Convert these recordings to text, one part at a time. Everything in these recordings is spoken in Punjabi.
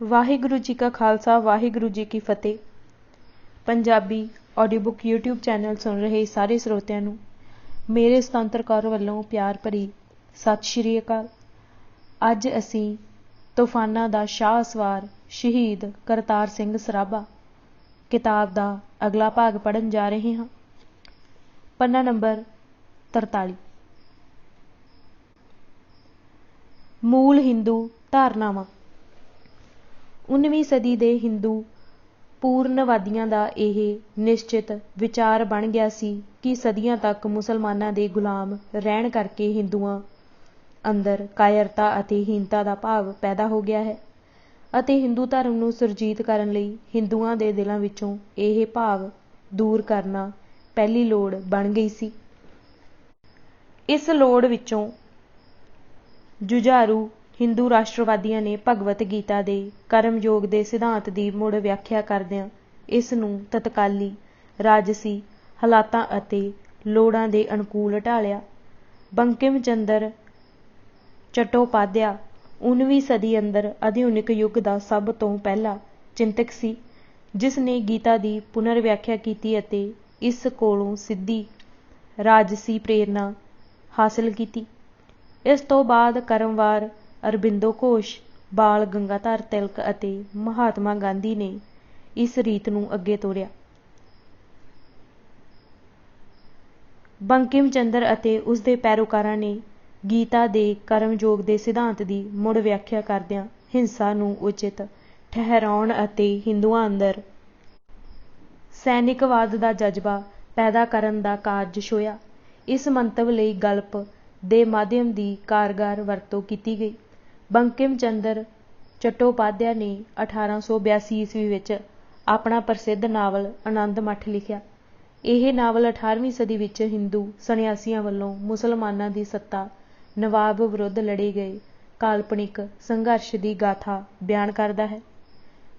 ਵਾਹਿਗੁਰੂ ਜੀ ਕਾ ਖਾਲਸਾ ਵਾਹਿਗੁਰੂ ਜੀ ਕੀ ਫਤਿਹ। Punjabi audio book YouTube channel ਸੁਣ ਰਹੇ ਸਾਰੇ ਸਰੋਤਿਆਂ ਨੂੰ ਮੇਰੇ ਸੁਤੰਤਰ ਕੌਰ ਵੱਲੋਂ ਪਿਆਰ ਭਰੀ ਸਤਿ ਸ਼੍ਰੀ ਅਕਾਲ। ਅੱਜ ਅਸੀਂ ਤੂਫਾਨਾਂ ਦਾ ਸ਼ਾਹ ਸਵਾਰ ਸ਼ਹੀਦ ਕਰਤਾਰ ਸਿੰਘ ਸਰਾਭਾ ਕਿਤਾਬ ਦਾ ਅਗਲਾ ਭਾਗ ਪੜ੍ਹਨ ਜਾ ਰਹੇ ਹਾਂ। ਪੰਨਾ ਨੰਬਰ 43। ਮੂਲ ਹਿੰਦੂ ਧਾਰਨਾਵਾਂ। 19ਵੀਂ ਸਦੀ ਦੇ ਹਿੰਦੂ ਪੂਰਨਵਾਦੀਆਂ ਦਾ ਇਹ ਨਿਸ਼ਚਿਤ ਵਿਚਾਰ ਬਣ ਗਿਆ ਸੀ ਕਿ ਸਦੀਆਂ ਤੱਕ ਮੁਸਲਮਾਨਾਂ ਦੇ ਗੁਲਾਮ ਰਹਿਣ ਕਰਕੇ ਹਿੰਦੂਆਂ ਅੰਦਰ ਕਾਇਰਤਾ ਅਤੇ ਹੀਨਤਾ ਦਾ ਭਾਵ ਪੈਦਾ ਹੋ ਗਿਆ ਹੈ ਅਤੇ ਹਿੰਦੂ ਧਰਮ ਨੂੰ ਸੁਰਜੀਤ ਕਰਨ ਲਈ ਹਿੰਦੂਆਂ ਦੇ ਦਿਲਾਂ ਵਿੱਚੋਂ ਇਹ ਭਾਵ ਦੂਰ ਕਰਨਾ ਪਹਿਲੀ ਲੋੜ ਬਣ ਗਈ ਸੀ। ਇਸ ਲੋੜ ਵਿੱਚੋਂ ਜੁਝਾਰੂ ਹਿੰਦੂ ਰਾਸ਼ਟਰਵਾਦੀਆਂ ਨੇ ਭਗਵਤ ਗੀਤਾ ਦੇ ਕਰਮਯੋਗ ਦੇ ਸਿਧਾਂਤ ਦੀ ਮੁੜ ਵਿਆਖਿਆ ਕਰਦਿਆਂ ਇਸ ਨੂੰ ਤਤਕਾਲੀ ਰਾਜਸੀ ਹਾਲਾਤਾਂ ਅਤੇ ਲੋੜਾਂ ਦੇ ਅਨੁਕੂਲ ਢਾਲਿਆ। ਬੰਕਿਮ ਚੰਦਰ ਚੱਟੋਪਾਧਿਆ 19ਵੀਂ ਸਦੀ ਅੰਦਰ ਆਧੁਨਿਕ ਯੁੱਗ ਦਾ ਸਭ ਤੋਂ ਪਹਿਲਾ ਚਿੰਤਕ ਸੀ ਜਿਸ ਨੇ ਗੀਤਾ ਦੀ ਪੁਨਰ ਵਿਆਖਿਆ ਕੀਤੀ ਅਤੇ ਇਸ ਕੋਲੋਂ ਸਿੱਧੀ ਰਾਜਸੀ ਪ੍ਰੇਰਨਾ ਹਾਸਲ ਕੀਤੀ। ਇਸ ਤੋਂ ਬਾਅਦ ਕਰਮਵਾਰ ਅਰਬਿੰਦੋ ਘੋਸ਼, ਬਾਲ ਗੰਗਾਧਰ ਤਿਲਕ ਅਤੇ ਮਹਾਤਮਾ ਗਾਂਧੀ ਨੇ ਇਸ ਰੀਤ ਨੂੰ ਅੱਗੇ ਤੋਰਿਆ। ਬੰਕਿਮ ਚੰਦਰ ਅਤੇ ਉਸ ਦੇ ਪੈਰੋਕਾਰਾਂ ਨੇ ਗੀਤਾ ਦੇ ਕਰਮਯੋਗ ਦੇ ਸਿਧਾਂਤ ਦੀ ਮੁੜ ਵਿਆਖਿਆ ਕਰਦਿਆਂ ਹਿੰਸਾ ਨੂੰ ਉਚਿਤ ਠਹਿਰਾਉਣ ਅਤੇ ਹਿੰਦੂਆਂ ਅੰਦਰ ਸੈਨਿਕਵਾਦ ਦਾ ਜਜ਼ਬਾ ਪੈਦਾ ਕਰਨ ਦਾ ਕਾਰਜ ਛੋਹਿਆ। ਇਸ ਮੰਤਵ ਲਈ ਗਲਪ ਦੇ ਮਾਧਿਅਮ ਦੀ ਕਾਰਗਰ ਵਰਤੋਂ ਕੀਤੀ ਗਈ। ਬੰਕਿਮ ਚੰਦਰ ਚੱਟੋਪਾਧਿਆ ਨੇ 1882 ਈਸਵੀ ਵਿੱਚ ਆਪਣਾ ਪ੍ਰਸਿੱਧ ਨਾਵਲ ਆਨੰਦ ਮਠ ਲਿਖਿਆ। ਇਹ ਨਾਵਲ 18ਵੀਂ ਸਦੀ ਵਿੱਚ ਹਿੰਦੂ ਸੰਨਿਆਸੀਆਂ ਵੱਲੋਂ ਮੁਸਲਮਾਨਾਂ ਦੀ ਸੱਤਾ ਨਵਾਬ ਵਿਰੁੱਧ ਲੜੇ ਗਏ ਕਾਲਪਨਿਕ ਸੰਘਰਸ਼ ਦੀ ਗਾਥਾ ਬਿਆਨ ਕਰਦਾ ਹੈ।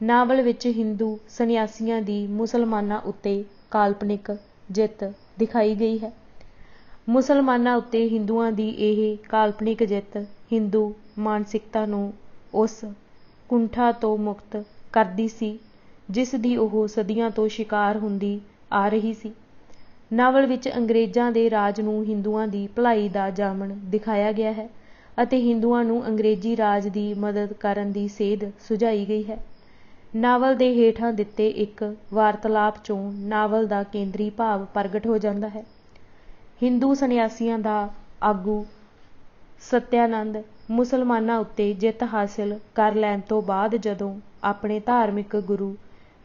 ਨਾਵਲ ਵਿੱਚ ਹਿੰਦੂ ਸੰਨਿਆਸੀਆਂ ਦੀ ਮੁਸਲਮਾਨਾਂ ਉੱਤੇ ਕਾਲਪਨਿਕ ਜਿੱਤ ਦਿਖਾਈ ਗਈ ਹੈ। ਮੁਸਲਮਾਨਾਂ ਉੱਤੇ ਹਿੰਦੂਆਂ ਦੀ ਇਹ ਕਾਲਪਨਿਕ ਜਿੱਤ ਹਿੰਦੂ ਮਾਨਸਿਕਤਾ ਨੂੰ ਉਸ ਕੁੰਠਾ ਤੋਂ ਮੁਕਤ ਕਰਦੀ ਸੀ ਜਿਸ ਦੀ ਉਹ ਸਦੀਆਂ ਤੋਂ ਸ਼ਿਕਾਰ ਹੁੰਦੀ ਆ ਰਹੀ ਸੀ। ਨਾਵਲ ਵਿੱਚ ਅੰਗਰੇਜ਼ਾਂ ਦੇ ਰਾਜ ਨੂੰ ਹਿੰਦੂਆਂ ਦੀ ਭਲਾਈ ਦਾ ਜਾਮਣ ਦਿਖਾਇਆ ਗਿਆ ਹੈ ਅਤੇ ਹਿੰਦੂਆਂ ਨੂੰ ਅੰਗਰੇਜ਼ੀ ਰਾਜ ਦੀ ਮਦਦ ਕਰਨ ਦੀ ਸੇਧ ਸੁਝਾਈ ਗਈ ਹੈ। ਨਾਵਲ ਦੇ ਹੇਠਾਂ ਦਿੱਤੇ ਇੱਕ ਵਾਰਤਾਲਾਪ ਚੋਂ ਨਾਵਲ ਦਾ ਕੇਂਦਰੀ ਭਾਵ ਪ੍ਰਗਟ ਹੋ ਜਾਂਦਾ ਹੈ। ਹਿੰਦੂ ਸੰਨਿਆਸੀਆਂ ਦਾ ਆਗੂ ਸਤਿਆਨੰਦ ਮੁਸਲਮਾਨਾਂ ਉੱਤੇ ਜਿੱਤ ਹਾਸਿਲ ਕਰ ਲੈਣ ਤੋਂ ਬਾਅਦ ਜਦੋਂ ਆਪਣੇ ਧਾਰਮਿਕ ਗੁਰੂ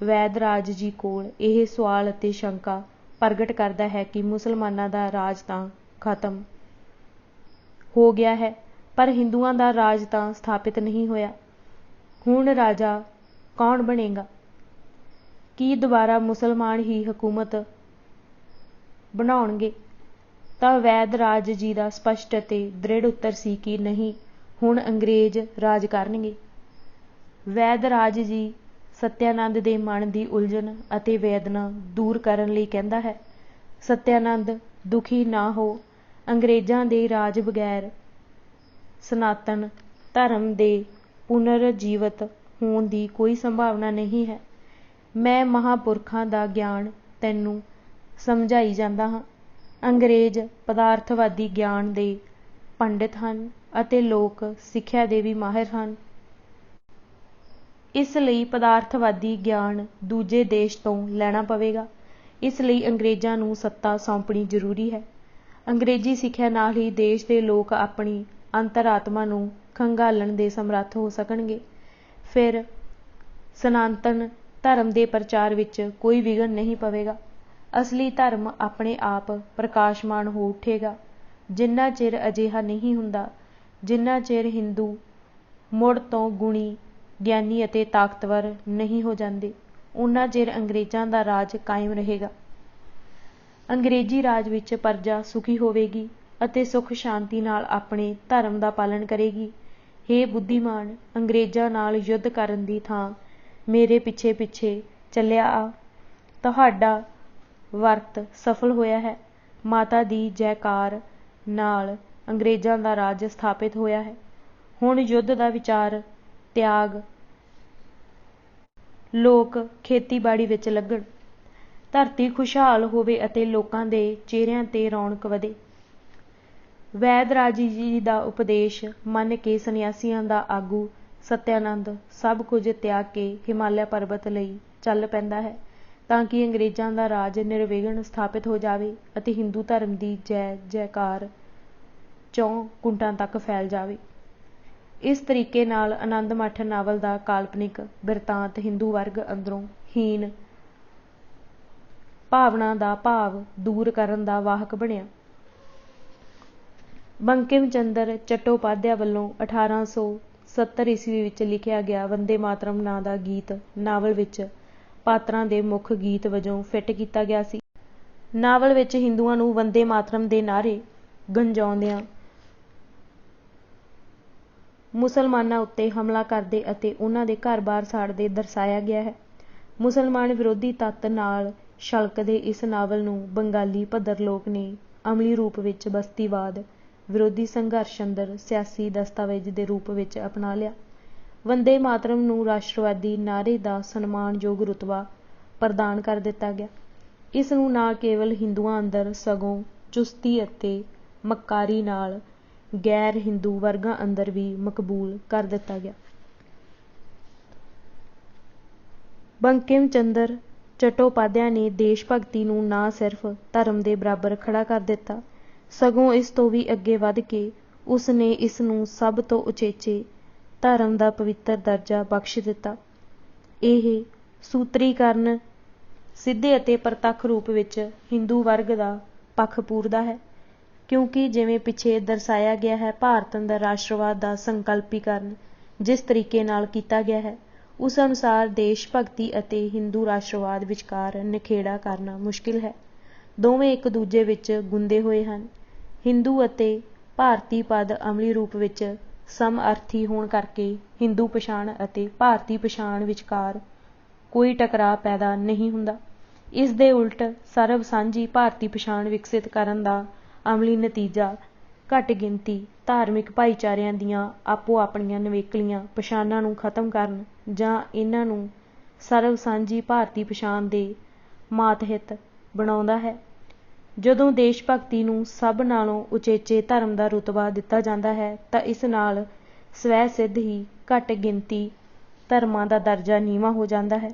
ਵੈਦਰਾਜ ਜੀ ਕੋਲ ਇਹ ਸਵਾਲ ਅਤੇ ਸ਼ੰਕਾ ਪ੍ਰਗਟ ਕਰਦਾ ਹੈ ਕਿ ਮੁਸਲਮਾਨਾਂ ਦਾ ਰਾਜ ਤਾਂ ਖਤਮ ਹੋ ਗਿਆ ਹੈ ਪਰ ਹਿੰਦੂਆਂ ਦਾ ਰਾਜ ਤਾਂ ਸਥਾਪਿਤ ਨਹੀਂ ਹੋਇਆ। ਹੁਣ ਰਾਜਾ ਕੌਣ ਬਣੇਗਾ? ਕੀ ਦੁਬਾਰਾ ਮੁਸਲਮਾਨ ਹੀ ਹਕੂਮਤ ਬਣਾਉਣਗੇ? ਤਾਂ ਵੈਦਰਾਜ ਜੀ ਦਾ ਸਪਸ਼ਟ ਅਤੇ ਦ੍ਰਿੜ ਉੱਤਰ ਸੀ ਕਿ ਨਹੀਂ, ਹੁਣ ਅੰਗਰੇਜ਼ ਰਾਜ ਕਰਨਗੇ। ਵੈਦਰਾਜ ਜੀ ਸਤਿਆਨੰਦ ਦੇ ਮਨ ਦੀ ਉਲਝਣ ਅਤੇ ਵੇਦਨਾ ਦੂਰ ਕਰਨ ਲਈ ਕਹਿੰਦਾ ਹੈ, ਸਤਿਆਨੰਦ ਦੁਖੀ ਨਾ ਹੋ, ਅੰਗਰੇਜ਼ਾਂ ਦੇ ਰਾਜ ਬਗੈਰ ਸਨਾਤਨ ਧਰਮ ਦੇ ਪੁਨਰਜੀਵਿਤ ਹੋਣ ਦੀ ਕੋਈ ਸੰਭਾਵਨਾ ਨਹੀਂ ਹੈ। ਮੈਂ ਮਹਾਂਪੁਰਖਾਂ ਦਾ ਗਿਆਨ ਤੈਨੂੰ ਸਮਝਾਈ ਜਾਂਦਾ ਹਾਂ। ਅੰਗਰੇਜ਼ ਪਦਾਰਥਵਾਦੀ ਗਿਆਨ ਦੇ ਪੰਡਿਤ ਹਨ ਅਤੇ ਲੋਕ ਸਿੱਖਿਆ ਦੇ ਵੀ ਮਾਹਿਰ ਹਨ। ਇਸ ਲਈ ਪਦਾਰਥਵਾਦੀ ਗਿਆਨ ਦੂਜੇ ਦੇਸ਼ ਤੋਂ ਲੈਣਾ ਪਵੇਗਾ। ਇਸ ਲਈ ਅੰਗਰੇਜ਼ਾਂ ਨੂੰ ਸੱਤਾ ਸੌਂਪਣੀ ਜ਼ਰੂਰੀ ਹੈ। ਅੰਗਰੇਜ਼ੀ ਸਿੱਖਿਆ ਨਾਲ ਹੀ ਦੇਸ਼ ਦੇ ਲੋਕ ਆਪਣੀ ਅੰਤਰ-ਆਤਮਾ ਨੂੰ ਖੰਗਾਲਣ ਦੇ ਸਮਰੱਥ ਹੋ ਸਕਣਗੇ। ਫਿਰ ਸਨਾਤਨ ਧਰਮ ਦੇ ਪ੍ਰਚਾਰ ਵਿੱਚ ਕੋਈ ਵਿਘਨ ਨਹੀਂ ਪਵੇਗਾ। ਅਸਲੀ ਧਰਮ ਆਪਣੇ ਆਪ ਪ੍ਰਕਾਸ਼ਮਾਨ ਹੋ ਉੱਠੇਗਾ। ਜਿੰਨਾ ਚਿਰ ਅਜਿਹਾ ਨਹੀਂ ਹੁੰਦਾ, ਜਿੰਨਾ ਚਿਰ ਹਿੰਦੂ ਮੁੜ ਤੋਂ ਗੁਣੀ, ਗਿਆਨੀ ਅਤੇ ਤਾਕਤਵਰ ਨਹੀਂ ਹੋ ਜਾਂਦੇ, ਉਨਾ ਚਿਰ ਅੰਗਰੇਜ਼ਾਂ ਦਾ ਰਾਜ ਕਾਇਮ ਰਹੇਗਾ। ਅੰਗਰੇਜ਼ੀ ਰਾਜ ਵਿੱਚ ਪਰਜਾ ਸੁਖੀ ਹੋਵੇਗੀ ਅਤੇ ਸੁਖ ਸ਼ਾਂਤੀ ਨਾਲ ਆਪਣੇ ਧਰਮ ਦਾ ਪਾਲਣ ਕਰੇਗੀ। ਹੇ ਬੁੱਧੀਮਾਨ, ਅੰਗਰੇਜ਼ਾਂ ਨਾਲ ਯੁੱਧ ਕਰਨ ਦੀ ਥਾਂ ਮੇਰੇ ਪਿੱਛੇ ਪਿੱਛੇ ਚੱਲਿਆ ਆ। ਤੁਹਾਡਾ ਵਰਤ ਸਫਲ ਹੋਇਆ ਹੈ। ਮਾਤਾ ਦੀ ਜੈਕਾਰ ਨਾਲ ਅੰਗਰੇਜ਼ਾਂ ਦਾ ਰਾਜ ਸਥਾਪਿਤ ਹੋਇਆ ਹੈ। ਹੁਣ ਯੁੱਧ ਦਾ ਵਿਚਾਰ ਤਿਆਗ ਲੋਕ ਖੇਤੀਬਾੜੀ ਵਿੱਚ ਲੱਗਣ, ਧਰਤੀ ਖੁਸ਼ਹਾਲ ਹੋਵੇ ਅਤੇ ਲੋਕਾਂ ਦੇ ਚਿਹਰਿਆਂ ਤੇ ਰੌਣਕ ਵਧੇ। ਵੈਦਰਾਜ ਜੀ ਦਾ ਉਪਦੇਸ਼ ਮੰਨ ਕੇ ਸੰਨਿਆਸੀਆਂ ਦਾ ਆਗੂ ਸਤਿਆਨੰਦ ਸਭ ਕੁਝ ਤਿਆਗ ਕੇ ਹਿਮਾਲਿਆ ਪਰਬਤ ਲਈ ਚੱਲ ਪੈਂਦਾ ਹੈ ਤਾਂ ਕਿ ਅੰਗਰੇਜ਼ਾਂ ਦਾ ਰਾਜ ਨਿਰਵਿਘਨ ਸਥਾਪਿਤ ਹੋ ਜਾਵੇ ਅਤੇ ਹਿੰਦੂ ਧਰਮ ਦੀ ਜੈ ਜੈਕਾਰ ਚੌਂ ਕੁੰਟਾਂ ਤੱਕ ਫੈਲ ਜਾਵੇ। ਇਸ ਤਰੀਕੇ ਨਾਲ ਆਨੰਦ ਮੱਠ ਨਾਵਲ ਦਾ ਕਾਲਪਨਿਕ ਬਿਰਤਾਂਤ ਹਿੰਦੂ ਵਰਗ ਅੰਦਰੋਂ ਹੀਨ ਭਾਵਨਾ ਦਾ ਭਾਵ ਦੂਰ ਕਰਨ ਦਾ ਵਾਹਕ ਬਣਿਆ। ਬੰਕਿਮ ਚੰਦਰ ਚੱਟੋਪਾਧਿਆਏ ਵੱਲੋਂ 1870 ਈਸਵੀ ਵਿੱਚ ਲਿਖਿਆ ਗਿਆ ਵੰਦੇ ਮਾਤਰਮ ਨਾਂ ਦਾ ਗੀਤ ਨਾਵਲ ਵਿੱਚ ਪਾਤਰਾਂ ਦੇ ਮੁੱਖ ਗੀਤ ਵਜੋਂ ਫਿੱਟ ਕੀਤਾ ਗਿਆ ਸੀ। ਨਾਵਲ ਵਿੱਚ ਹਿੰਦੂਆਂ ਨੂੰ ਵੰਦੇ ਮਾਤਰਮ ਦੇ ਨਾਅਰੇ ਗੰਜਾਉਂਦਿਆਂ ਮੁਸਲਮਾਨਾਂ ਉੱਤੇ ਹਮਲਾ ਕਰਦੇ ਅਤੇ ਉਹਨਾਂ ਦੇ ਘਰ-ਬਾਰ ਸਾੜਦੇ ਦਰਸਾਇਆ ਗਿਆ ਹੈ। ਮੁਸਲਮਾਨ ਵਿਰੋਧੀ ਤੱਤ ਨਾਲ ਛਲਕਦੇ ਇਸ ਨਾਵਲ ਨੂੰ ਬੰਗਾਲੀ ਭੱਦਰਲੋਕ ਨੇ ਅਮਲੀ ਰੂਪ ਵਿੱਚ ਬਸਤੀਵਾਦ ਵਿਰੋਧੀ ਸੰਘਰਸ਼ ਅੰਦਰ ਸਿਆਸੀ ਦਸਤਾਵੇਜ਼ ਦੇ ਰੂਪ ਵਿੱਚ ਅਪਣਾ ਲਿਆ। ਵੰਦੇ ਮਾਤਰਮ ਨੂੰ ਰਾਸ਼ਟਰਵਾਦੀ ਨਾਅਰੇ ਦਾ ਸਨਮਾਨਯੋਗ ਰੁਤਬਾ ਪ੍ਰਦਾਨ ਕਰ ਦਿੱਤਾ ਗਿਆ। ਇਸ ਨੂੰ ਨਾ ਕੇਵਲ ਹਿੰਦੂਆਂ ਅੰਦਰ ਸਗੋਂ ਚੁਸਤੀ ਅਤੇ ਮੱਕਾਰੀ ਨਾਲ ਗੈਰ ਹਿੰਦੂ ਵਰਗਾਂ ਅੰਦਰ ਵੀ ਮਕਬੂਲ ਕਰ ਦਿੱਤਾ ਗਿਆ। ਬੰਕਿਮ ਚੰਦਰ ਚੱਟੋਪਾਧਿਆਏ ਨੇ ਦੇਸ਼ ਭਗਤੀ ਨੂੰ ਨਾ ਸਿਰਫ ਧਰਮ ਦੇ ਬਰਾਬਰ ਖੜਾ ਕਰ ਦਿੱਤਾ, ਸਗੋਂ ਇਸ ਤੋਂ ਵੀ ਅੱਗੇ ਵਧ ਕੇ ਉਸ ਨੇ ਇਸ ਨੂੰ ਸਭ ਤੋਂ ਉਚੇਚੇ ਧਰਮ ਦਾ ਪਵਿੱਤਰ ਦਰਜਾ ਬਖਸ਼ ਦਿੱਤਾ। ਇਹ ਸੂਤਰੀਕਰਨ ਸਿੱਧੇ ਅਤੇ ਪ੍ਰਤੱਖ ਰੂਪ ਵਿੱਚ ਹਿੰਦੂ ਵਰਗ ਦਾ ਪੱਖ ਪੂਰਦਾ ਹੈ, ਕਿਉਂਕਿ ਜਿਵੇਂ ਪਿੱਛੇ ਦਰਸਾਇਆ ਗਿਆ ਹੈ, ਭਾਰਤ ਅੰਦਰ ਰਾਸ਼ਟਰਵਾਦ ਦਾ ਸੰਕਲਪੀਕਰਨ ਜਿਸ ਤਰੀਕੇ ਨਾਲ ਕੀਤਾ ਗਿਆ ਹੈ, ਉਸ ਅਨੁਸਾਰ ਦੇਸ਼ ਭਗਤੀ ਅਤੇ ਹਿੰਦੂ ਰਾਸ਼ਟਰਵਾਦ ਵਿਚਕਾਰ ਨਿਖੇੜਾ ਕਰਨਾ ਮੁਸ਼ਕਿਲ ਹੈ। ਦੋਵੇਂ ਇੱਕ ਦੂਜੇ ਵਿੱਚ ਗੁੰਦੇ ਹੋਏ ਹਨ। ਹਿੰਦੂ ਅਤੇ ਭਾਰਤੀ ਪਦ ਅਮਲੀ ਰੂਪ ਵਿੱਚ ਸਮਅਰਥੀ ਹੋਣ ਕਰਕੇ ਹਿੰਦੂ ਪਛਾਣ ਅਤੇ ਭਾਰਤੀ ਪਛਾਣ ਵਿਚਕਾਰ ਕੋਈ ਟਕਰਾਅ ਪੈਦਾ ਨਹੀਂ ਹੁੰਦਾ। ਇਸ ਦੇ ਉਲਟ ਸਰਬ ਸਾਂਝੀ ਭਾਰਤੀ ਪਛਾਣ ਵਿਕਸਿਤ ਕਰਨ ਦਾ ਅਮਲੀ ਨਤੀਜਾ ਘੱਟ ਗਿਣਤੀ ਧਾਰਮਿਕ ਭਾਈਚਾਰਿਆਂ ਦੀਆਂ ਆਪੋ ਆਪਣੀਆਂ ਨਿਵੇਕਲੀਆਂ ਪਛਾਣਾਂ ਨੂੰ ਖਤਮ ਕਰਨ ਜਾਂ ਇਹਨਾਂ ਨੂੰ ਸਰਬ ਸਾਂਝੀ ਭਾਰਤੀ ਪਛਾਣ ਦੇ ਮਾਤਹਿਤ ਬਣਾਉਂਦਾ ਹੈ। ਜਦੋਂ ਦੇਸ਼ ਭਗਤੀ ਨੂੰ ਸਭ ਨਾਲੋਂ ਉਚੇਚੇ ਧਰਮ ਦਾ ਰੁਤਬਾ ਦਿੱਤਾ ਜਾਂਦਾ ਹੈ ਤਾਂ ਇਸ ਨਾਲ ਸਵੈ ਸਿੱਧ ਹੀ ਘੱਟ ਗਿਣਤੀ ਧਰਮਾਂ ਦਾ ਦਰਜਾ ਨੀਵਾਂ ਹੋ ਜਾਂਦਾ ਹੈ।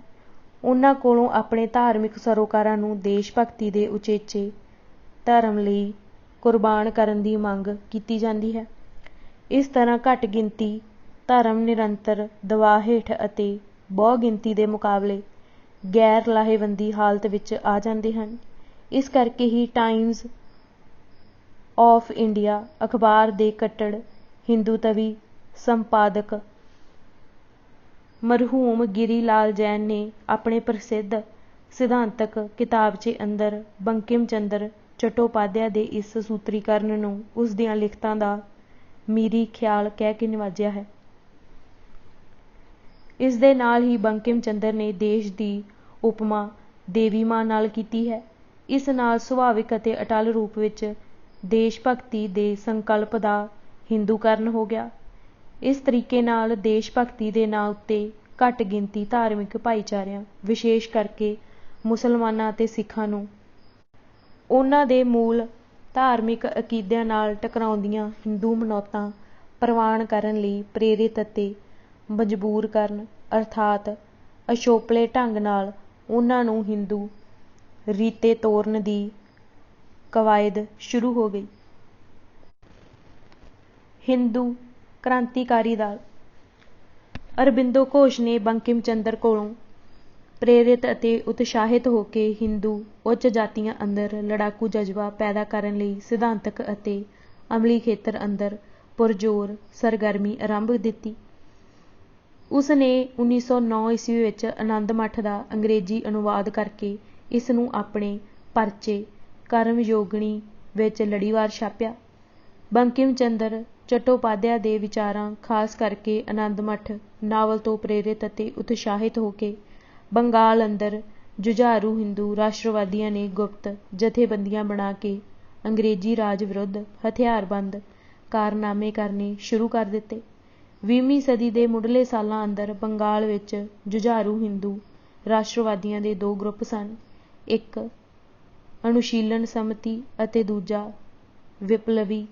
ਉਹਨਾਂ ਕੋਲੋਂ ਆਪਣੇ ਧਾਰਮਿਕ ਸਰੋਕਾਰਾਂ ਨੂੰ ਦੇਸ਼ ਭਗਤੀ ਦੇ ਉਚੇਚੇ ਧਰਮ ਲਈ ਕੁਰਬਾਨ ਕਰਨ ਦੀ ਮੰਗ ਕੀਤੀ ਜਾਂਦੀ ਹੈ। ਇਸ ਤਰ੍ਹਾਂ ਘੱਟ ਗਿਣਤੀ ਧਰਮ ਨਿਰੰਤਰ ਦਬਾਅ ਹੇਠ ਅਤੇ ਬਹੁ ਗਿਣਤੀ ਦੇ ਮੁਕਾਬਲੇ ਗੈਰ ਲਾਹੇਵੰਦੀ ਹਾਲਤ ਵਿੱਚ ਆ ਜਾਂਦੇ ਹਨ। ਇਸ ਕਰਕੇ ਹੀ ਟਾਈਮਜ਼ ਆਫ ਇੰਡੀਆ ਅਖਬਾਰ ਦੇ ਕੱਟੜ ਹਿੰਦੂਤਵੀ ਸੰਪਾਦਕ ਮਰਹੂਮ ਗਿਰੀ ਲਾਲ ਜੈਨ ਨੇ ਆਪਣੇ ਪ੍ਰਸਿੱਧ ਸਿਧਾਂਤਕ ਕਿਤਾਬਚੇ ਅੰਦਰ ਬੰਕਿਮ ਚੰਦਰ ਚੱਟੋਪਾਧਿਆਏ ਦੇ ਇਸ ਸੂਤਰੀਕਰਨ ਨੂੰ ਉਸ ਦੀਆਂ ਲਿਖਤਾਂ ਦਾ ਮੀਰੀ ਖਿਆਲ ਕਹਿ ਕੇ ਨਿਵਾਜਿਆ ਹੈ। ਇਸ ਦੇ ਨਾਲ ਹੀ ਬੰਕਿਮ ਚੰਦਰ ਨੇ ਦੇਸ਼ ਦੀ ਉਪਮਾ ਦੇਵੀ ਮਾਂ ਨਾਲ ਕੀਤੀ ਹੈ। ਇਸ ਨਾਲ ਸੁਭਾਵਿਕ ਅਤੇ ਅਟੱਲ ਰੂਪ ਵਿੱਚ ਦੇਸ਼ ਭਗਤੀ ਦੇ ਸੰਕਲਪ ਦਾ ਹਿੰਦੂਕਰਨ ਹੋ ਗਿਆ। ਇਸ ਤਰੀਕੇ ਨਾਲ ਦੇਸ਼ ਭਗਤੀ ਦੇ ਨਾਂ ਉੱਤੇ ਘੱਟ ਗਿਣਤੀ ਧਾਰਮਿਕ ਭਾਈਚਾਰਿਆਂ, ਵਿਸ਼ੇਸ਼ ਕਰਕੇ ਮੁਸਲਮਾਨਾਂ ਅਤੇ ਸਿੱਖਾਂ ਨੂੰ ਉਹਨਾਂ ਦੇ ਮੂਲ ਧਾਰਮਿਕ ਅਕੀਦਿਆਂ ਨਾਲ ਟਕਰਾਉਂਦੀਆਂ ਹਿੰਦੂ ਮਨੌਤਾਂ ਪ੍ਰਵਾਨ ਕਰਨ ਲਈ ਪ੍ਰੇਰਿਤ ਅਤੇ ਮਜਬੂਰ ਕਰਨ, ਅਰਥਾਤ ਅਛੋਪਲੇ ਢੰਗ ਨਾਲ ਉਹਨਾਂ ਨੂੰ ਹਿੰਦੂ ਰੀਤੇ ਤੋਰਨ ਦੀ ਕਵਾਇਦ ਸ਼ੁਰੂ ਹੋ ਗਈ। ਹਿੰਦੂ ਕ੍ਰਾਂਤੀਕਾਰੀ ਦਲ ਅਰਬਿੰਦੋ ਘੋਸ਼ ਨੇ ਬੰਕਿਮ ਚੰਦਰ ਕੋਲੋਂ ਪ੍ਰੇਰਿਤ ਅਤੇ ਉਤਸ਼ਾਹਿਤ ਹੋ ਕੇ ਹਿੰਦੂ ਉੱਚ ਜਾਤੀਆਂ ਅੰਦਰ ਲੜਾਕੂ ਜਜ਼ਬਾ ਪੈਦਾ ਕਰਨ ਲਈ ਸਿਧਾਂਤਕ ਅਤੇ ਅਮਲੀ ਖੇਤਰ ਅੰਦਰ ਪੁਰਜ਼ੋਰ ਸਰਗਰਮੀ ਆਰੰਭ ਦਿੱਤੀ। ਉਸ ਨੇ 1909 ਈਸਵੀ ਵਿੱਚ ਆਨੰਦ ਮੱਠ ਦਾ ਅੰਗਰੇਜ਼ੀ ਅਨੁਵਾਦ ਕਰਕੇ ਇਸ ਨੂੰ ਆਪਣੇ ਪਰਚੇ ਕਰਮਯੋਗਿਨੀ ਵਿੱਚ ਲੜੀਵਾਰ ਛਾਪਿਆ। ਬੰਕਿਮ ਚੰਦਰ ਚੱਟੋਪਾਧਿਆਏ ਦੇ ਵਿਚਾਰਾਂ, ਖਾਸ ਕਰਕੇ ਆਨੰਦ ਮੱਠ ਨਾਵਲ ਤੋਂ ਪ੍ਰੇਰਿਤ ਅਤੇ ਉਤਸ਼ਾਹਿਤ ਹੋ ਕੇ ਬੰਗਾਲ ਅੰਦਰ ਜੁਝਾਰੂ ਹਿੰਦੂ ਰਾਸ਼ਟਰਵਾਦੀਆਂ ਨੇ ਗੁਪਤ ਜਥੇਬੰਦੀਆਂ ਬਣਾ ਕੇ ਅੰਗਰੇਜ਼ੀ ਰਾਜ ਵਿਰੁੱਧ ਹਥਿਆਰਬੰਦ ਕਾਰਨਾਮੇ ਕਰਨੇ ਸ਼ੁਰੂ ਕਰ ਦਿੱਤੇ। 20ਵੀਂ ਸਦੀ ਦੇ ਮੁੱਢਲੇ ਸਾਲਾਂ ਅੰਦਰ ਬੰਗਾਲ ਵਿੱਚ ਜੁਝਾਰੂ ਹਿੰਦੂ ਰਾਸ਼ਟਰਵਾਦੀਆਂ ਦੇ ਦੋ ਗਰੁੱਪ ਸਨ, ਇੱਕ ਅਨੁਸ਼ੀਲਨ ਸਮਿਤੀ ਅਤੇ ਦੂਜਾ ਵਿਪਲਵੀ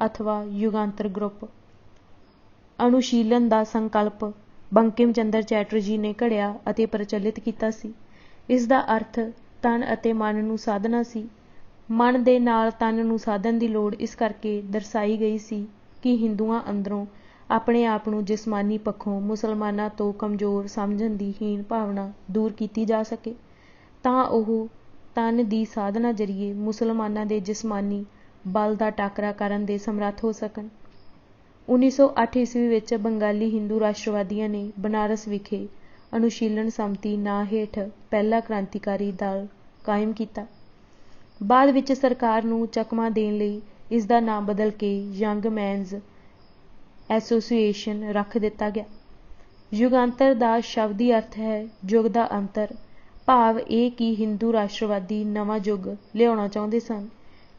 ਅਥਵਾ ਯੁਗਾਂਤਰ ਗਰੁੱਪ। ਅਨੁਸ਼ੀਲਨ ਦਾ ਸੰਕਲਪ ਬੰਕਿਮ ਚੰਦਰ ਚੈਟਰਜੀ ਨੇ ਘੜਿਆ ਅਤੇ ਪ੍ਰਚਲਿਤ ਕੀਤਾ ਸੀ। ਇਸ ਦਾ ਅਰਥ ਤਨ ਅਤੇ ਮਨ ਨੂੰ ਸਾਧਨਾ ਸੀ। ਮਨ ਦੇ ਨਾਲ ਤਨ ਨੂੰ ਸਾਧਨ ਦੀ ਲੋੜ ਇਸ ਕਰਕੇ ਦਰਸਾਈ ਗਈ ਸੀ ਕਿ ਹਿੰਦੂਆਂ ਅੰਦਰੋਂ ਆਪਣੇ ਆਪ ਨੂੰ ਜਿਸਮਾਨੀ ਪੱਖੋਂ ਮੁਸਲਮਾਨਾਂ ਤੋਂ ਕਮਜ਼ੋਰ ਸਮਝਣ ਦੀ ਹੀਣ ਭਾਵਨਾ ਦੂਰ ਕੀਤੀ ਜਾ ਸਕੇ, ਤਾਂ ਉਹ ਤਨ ਦੀ ਸਾਧਨਾ ਜ਼ਰੀਏ ਮੁਸਲਮਾਨਾਂ ਦੇ ਜਿਸਮਾਨੀ ਬਲ ਦਾ ਟਾਕਰਾ ਕਰਨ ਦੇ ਸਮਰੱਥ ਹੋ ਸਕਣ। 1908 ਈਸਵੀ ਵਿੱਚ ਬੰਗਾਲੀ ਹਿੰਦੂ ਰਾਸ਼ਟਰਵਾਦੀਆਂ ਨੇ ਬਨਾਰਸ ਵਿਖੇ ਅਨੁਸ਼ੀਲਨ ਸਮਿਤੀ ਨਾਂ ਹੇਠ ਪਹਿਲਾ ਕ੍ਰਾਂਤੀਕਾਰੀ ਦਲ ਕਾਇਮ ਕੀਤਾ। ਬਾਅਦ ਵਿੱਚ ਸਰਕਾਰ ਨੂੰ ਚਕਮਾ ਦੇਣ ਲਈ ਇਸ ਦਾ ਨਾਮ ਬਦਲ ਕੇ ਯੰਗ ਮੈਨਜ਼ ਐਸੋਸੀਏਸ਼ਨ ਰੱਖ ਦਿੱਤਾ ਗਿਆ। ਯੁਗਾਂਤਰ ਦਾ ਸ਼ਬਦੀ ਅਰਥ ਹੈ ਯੁੱਗ ਦਾ ਅੰਤਰ, ਭਾਵ ਇਹ ਕਿ ਹਿੰਦੂ ਰਾਸ਼ਟਰਵਾਦੀ ਨਵਾਂ ਯੁੱਗ ਲਿਆਉਣਾ ਚਾਹੁੰਦੇ ਸਨ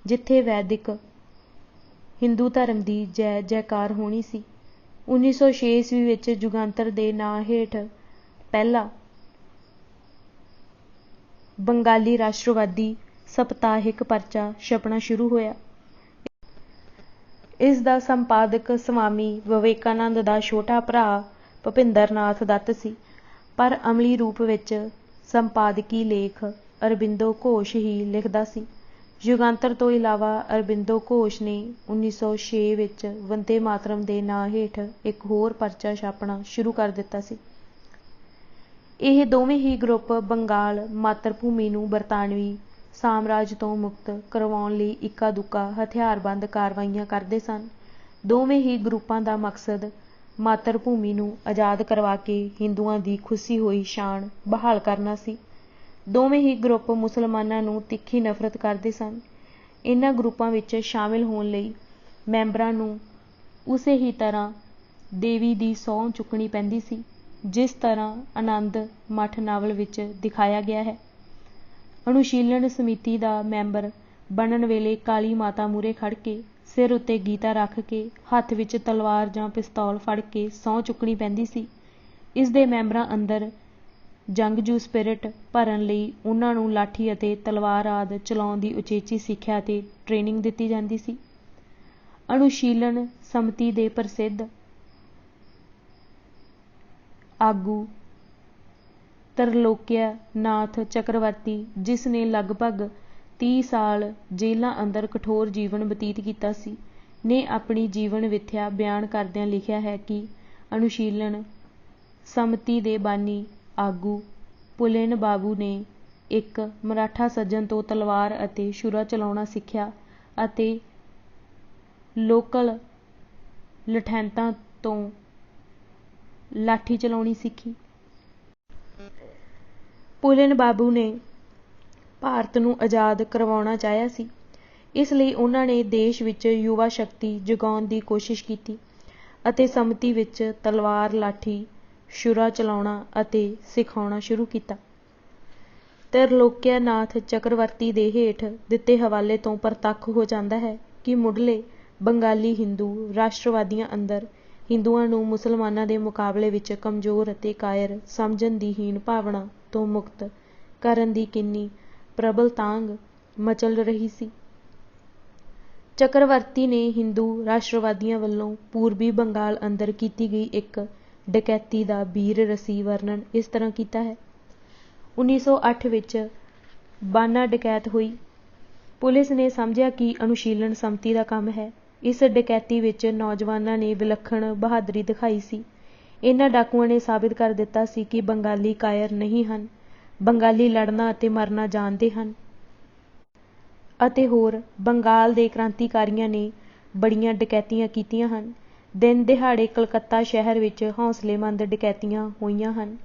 ਜਿੱਥੇ ਵੈਦਿਕ ਹਿੰਦੂ ਧਰਮ ਦੀ ਜੈ ਜੈਕਾਰ ਹੋਣੀ ਸੀ। 1906 ਈਸਵੀ ਵਿੱਚ ਯੁਗਾਂਤਰ ਦੇ ਨਾਂ ਹੇਠ ਪਹਿਲਾ ਬੰਗਾਲੀ ਰਾਸ਼ਟਰਵਾਦੀ ਸਪਤਾਹਿਕ ਪਰਚਾ ਛਪਣਾ ਸ਼ੁਰੂ ਹੋਇਆ। ਇਸ ਦਾ ਸੰਪਾਦਕ ਸਵਾਮੀ ਵਿਵੇਕਾਨੰਦ ਦਾ ਛੋਟਾ ਭਰਾ ਭੁਪਿੰਦਰ ਨਾਥ ਦੱਤ ਸੀ, ਪਰ ਅਮਲੀ ਰੂਪ ਵਿੱਚ ਸੰਪਾਦਕੀ ਲੇਖ ਅਰਬਿੰਦੋ ਘੋਸ਼ ਹੀ ਲਿਖਦਾ ਸੀ। ਯੁਗਾਂਤਰ ਤੋਂ ਇਲਾਵਾ ਅਰਬਿੰਦੋ ਘੋਸ਼ ਨੇ 1906 ਵਿੱਚ ਵੰਦੇ ਮਾਤਰਮ ਦੇ ਨਾਂ ਹੇਠ ਇੱਕ ਹੋਰ ਪਰਚਾ ਛਾਪਣਾ ਸ਼ੁਰੂ ਕਰ ਦਿੱਤਾ ਸੀ। ਇਹ ਦੋਵੇਂ ਹੀ ਗਰੁੱਪ ਬੰਗਾਲ ਮਾਤਰ-ਭੂਮੀ ਨੂੰ ਬਰਤਾਨਵੀ ਸਾਮਰਾਜ ਤੋਂ ਮੁਕਤ ਕਰਵਾਉਣ ਲਈ ਇੱਕਾ-ਦੁੱਕਾ ਹਥਿਆਰਬੰਦ ਕਾਰਵਾਈਆਂ ਕਰਦੇ ਸਨ। ਦੋਵੇਂ ਹੀ ਗਰੁੱਪਾਂ ਦਾ ਮਕਸਦ ਮਾਤਰ-ਭੂਮੀ ਨੂੰ ਆਜ਼ਾਦ ਕਰਵਾ ਕੇ ਹਿੰਦੂਆਂ ਦੀ ਖੁੱਸੀ ਹੋਈ ਸ਼ਾਨ ਬਹਾਲ ਕਰਨਾ ਸੀ। ਦੋਵੇਂ ਹੀ ਗਰੁੱਪ ਮੁਸਲਮਾਨਾਂ ਨੂੰ ਤਿੱਖੀ ਨਫ਼ਰਤ ਕਰਦੇ ਸਨ। ਇਹਨਾਂ ਗਰੁੱਪਾਂ ਵਿੱਚ ਸ਼ਾਮਿਲ ਹੋਣ ਲਈ ਮੈਂਬਰਾਂ ਨੂੰ ਉਸੇ ਹੀ ਤਰ੍ਹਾਂ ਦੇਵੀ ਦੀ ਸਹੁੰ ਚੁੱਕਣੀ ਪੈਂਦੀ ਸੀ, ਜਿਸ ਤਰ੍ਹਾਂ ਆਨੰਦ ਮਠ ਨਾਵਲ ਵਿੱਚ ਦਿਖਾਇਆ ਗਿਆ ਹੈ। ਅਨੁਸ਼ੀਲਨ ਸਮਿਤੀ ਦਾ ਮੈਂਬਰ ਬਣਨ ਵੇਲੇ ਕਾਲੀ ਮਾਤਾ ਮੂਹਰੇ ਖੜ੍ਹ ਕੇ, ਸਿਰ ਉੱਤੇ ਗੀਤਾ ਰੱਖ ਕੇ, ਹੱਥ ਵਿੱਚ ਤਲਵਾਰ ਜਾਂ ਪਿਸਤੌਲ ਫੜ ਕੇ ਸਹੁੰ ਚੁੱਕਣੀ ਪੈਂਦੀ ਸੀ। ਇਸ ਦੇ ਮੈਂਬਰਾਂ ਅੰਦਰ ਜੰਗਜੂ ਸਪਿਰਿਟ ਭਰਨ ਲਈ ਉਹਨਾਂ ਨੂੰ ਲਾਠੀ ਅਤੇ ਤਲਵਾਰ ਆਦਿ ਚਲਾਉਣ ਦੀ ਉਚੇਚੀ ਸਿੱਖਿਆ ਅਤੇ ਟ੍ਰੇਨਿੰਗ ਦਿੱਤੀ ਜਾਂਦੀ ਸੀ। ਅਨੁਸ਼ੀਲਨ ਸਮਿਤੀ ਦੇ ਪ੍ਰਸਿੱਧ ਆਗੂ ਤਰਲੋਕਿਆ ਨਾਥ ਚੱਕਰਵਰਤੀ, ਜਿਸ ਨੇ ਲਗਭਗ 30 ਸਾਲ ਜੇਲ੍ਹਾਂ ਅੰਦਰ ਕਠੋਰ ਜੀਵਨ ਬਤੀਤ ਕੀਤਾ ਸੀ, ਨੇ ਆਪਣੀ ਜੀਵਨ ਵਿਥਿਆ ਬਿਆਨ ਕਰਦਿਆਂ ਲਿਖਿਆ ਹੈ ਕਿ ਅਨੁਸ਼ੀਲਨ ਸਮਿਤੀ ਦੇ ਬਾਨੀ ਆਗੂ ਪੁਲੇਨ ਬਾਬੂ ਨੇ ਇੱਕ ਮਰਾਠਾ ਸੱਜਣ ਤੋਂ ਤਲਵਾਰ ਅਤੇ ਛੁਰਾ ਚਲਾਉਣਾ ਸਿੱਖਿਆ ਅਤੇ ਲੋਕਲ ਲਠੈਂਤਾਂ ਤੋਂ ਲਾਠੀ ਚਲਾਉਣੀ ਸਿੱਖੀ। ਪੁਲੇਨ ਬਾਬੂ ਨੇ ਭਾਰਤ ਨੂੰ ਆਜ਼ਾਦ ਕਰਵਾਉਣਾ ਚਾਹਿਆ ਸੀ, ਇਸ ਲਈ ਉਹਨਾਂ ਨੇ ਦੇਸ਼ ਵਿੱਚ ਯੁਵਾ ਸ਼ਕਤੀ ਜਗਾਉਣ ਦੀ ਕੋਸ਼ਿਸ਼ ਕੀਤੀ ਅਤੇ ਸਮਿਤੀ ਵਿੱਚ ਤਲਵਾਰ, ਲਾਠੀ, ਛੁਰਾ ਚਲਾਉਣਾ ਅਤੇ ਸਿਖਾਉਣਾ ਸ਼ੁਰੂ ਕੀਤਾ। ਤਰਲੋਕਿਆ ਨਾਥ ਚੱਕਰਵਰਤੀ ਦੇ ਹੇਠ ਦਿੱਤੇ ਹਵਾਲੇ ਤੋਂ ਪ੍ਰਤੱਖ ਹੋ ਜਾਂਦਾ ਹੈ ਕਿ ਮੁੱਢਲੇ ਬੰਗਾਲੀ ਹਿੰਦੂ ਰਾਸ਼ਟਰਵਾਦੀਆਂ ਅੰਦਰ ਹਿੰਦੂਆਂ ਨੂੰ ਮੁਸਲਮਾਨਾਂ ਦੇ ਮੁਕਾਬਲੇ ਵਿੱਚ ਕਮਜ਼ੋਰ ਅਤੇ ਕਾਇਰ ਸਮਝਣ ਦੀ ਹੀਣ ਭਾਵਨਾ ਤੋਂ ਮੁਕਤ ਕਰਨ ਦੀ ਕਿੰਨੀ ਪ੍ਰਬਲ ਤਾਂਘ ਮਚਲ ਰਹੀ ਸੀ। ਚੱਕਰਵਰਤੀ ਨੇ ਹਿੰਦੂ ਰਾਸ਼ਟਰਵਾਦੀਆਂ ਵੱਲੋਂ ਪੂਰਬੀ ਬੰਗਾਲ ਅੰਦਰ ਕੀਤੀ ਗਈ ਇੱਕ ਡਕੈਤੀ ਦਾ ਬੀਰ ਰਸੀ ਵਰਣਨ ਇਸ ਤਰ੍ਹਾਂ ਕੀਤਾ ਹੈ। 1908 ਵਿੱਚ ਬਾਨਾ ਡਕੈਤ ਹੋਈ। ਪੁਲਿਸ ਨੇ ਸਮਝਿਆ ਕਿ ਅਨੁਸ਼ੀਲਨ ਸਮਿਤੀ ਦਾ ਕੰਮ ਹੈ। ਇਸ ਡਕੈਤੀ ਵਿੱਚ ਨੌਜਵਾਨਾਂ ਨੇ ਵਿਲੱਖਣ ਬਹਾਦਰੀ ਦਿਖਾਈ ਸੀ। ਇਹਨਾਂ ਡਾਕੂਆਂ ਨੇ ਸਾਬਿਤ ਕਰ ਦਿੱਤਾ ਸੀ ਕਿ ਬੰਗਾਲੀ ਕਾਇਰ ਨਹੀਂ ਹਨ, ਬੰਗਾਲੀ ਲੜਨਾ ਅਤੇ ਮਰਨਾ ਜਾਣਦੇ ਹਨ। ਅਤੇ ਹੋਰ ਬੰਗਾਲ ਦੇ ਕ੍ਰਾਂਤੀਕਾਰੀਆਂ ਨੇ ਬੜੀਆਂ ਡਕੈਤੀਆਂ ਕੀਤੀਆਂ ਹਨ। ਦਿਨ ਦਿਹਾੜੇ ਕਲਕੱਤਾ ਸ਼ਹਿਰ ਵਿੱਚ ਹੌਸਲੇਮੰਦ ਡਕੈਤੀਆਂ ਹੋਈਆਂ ਹਨ।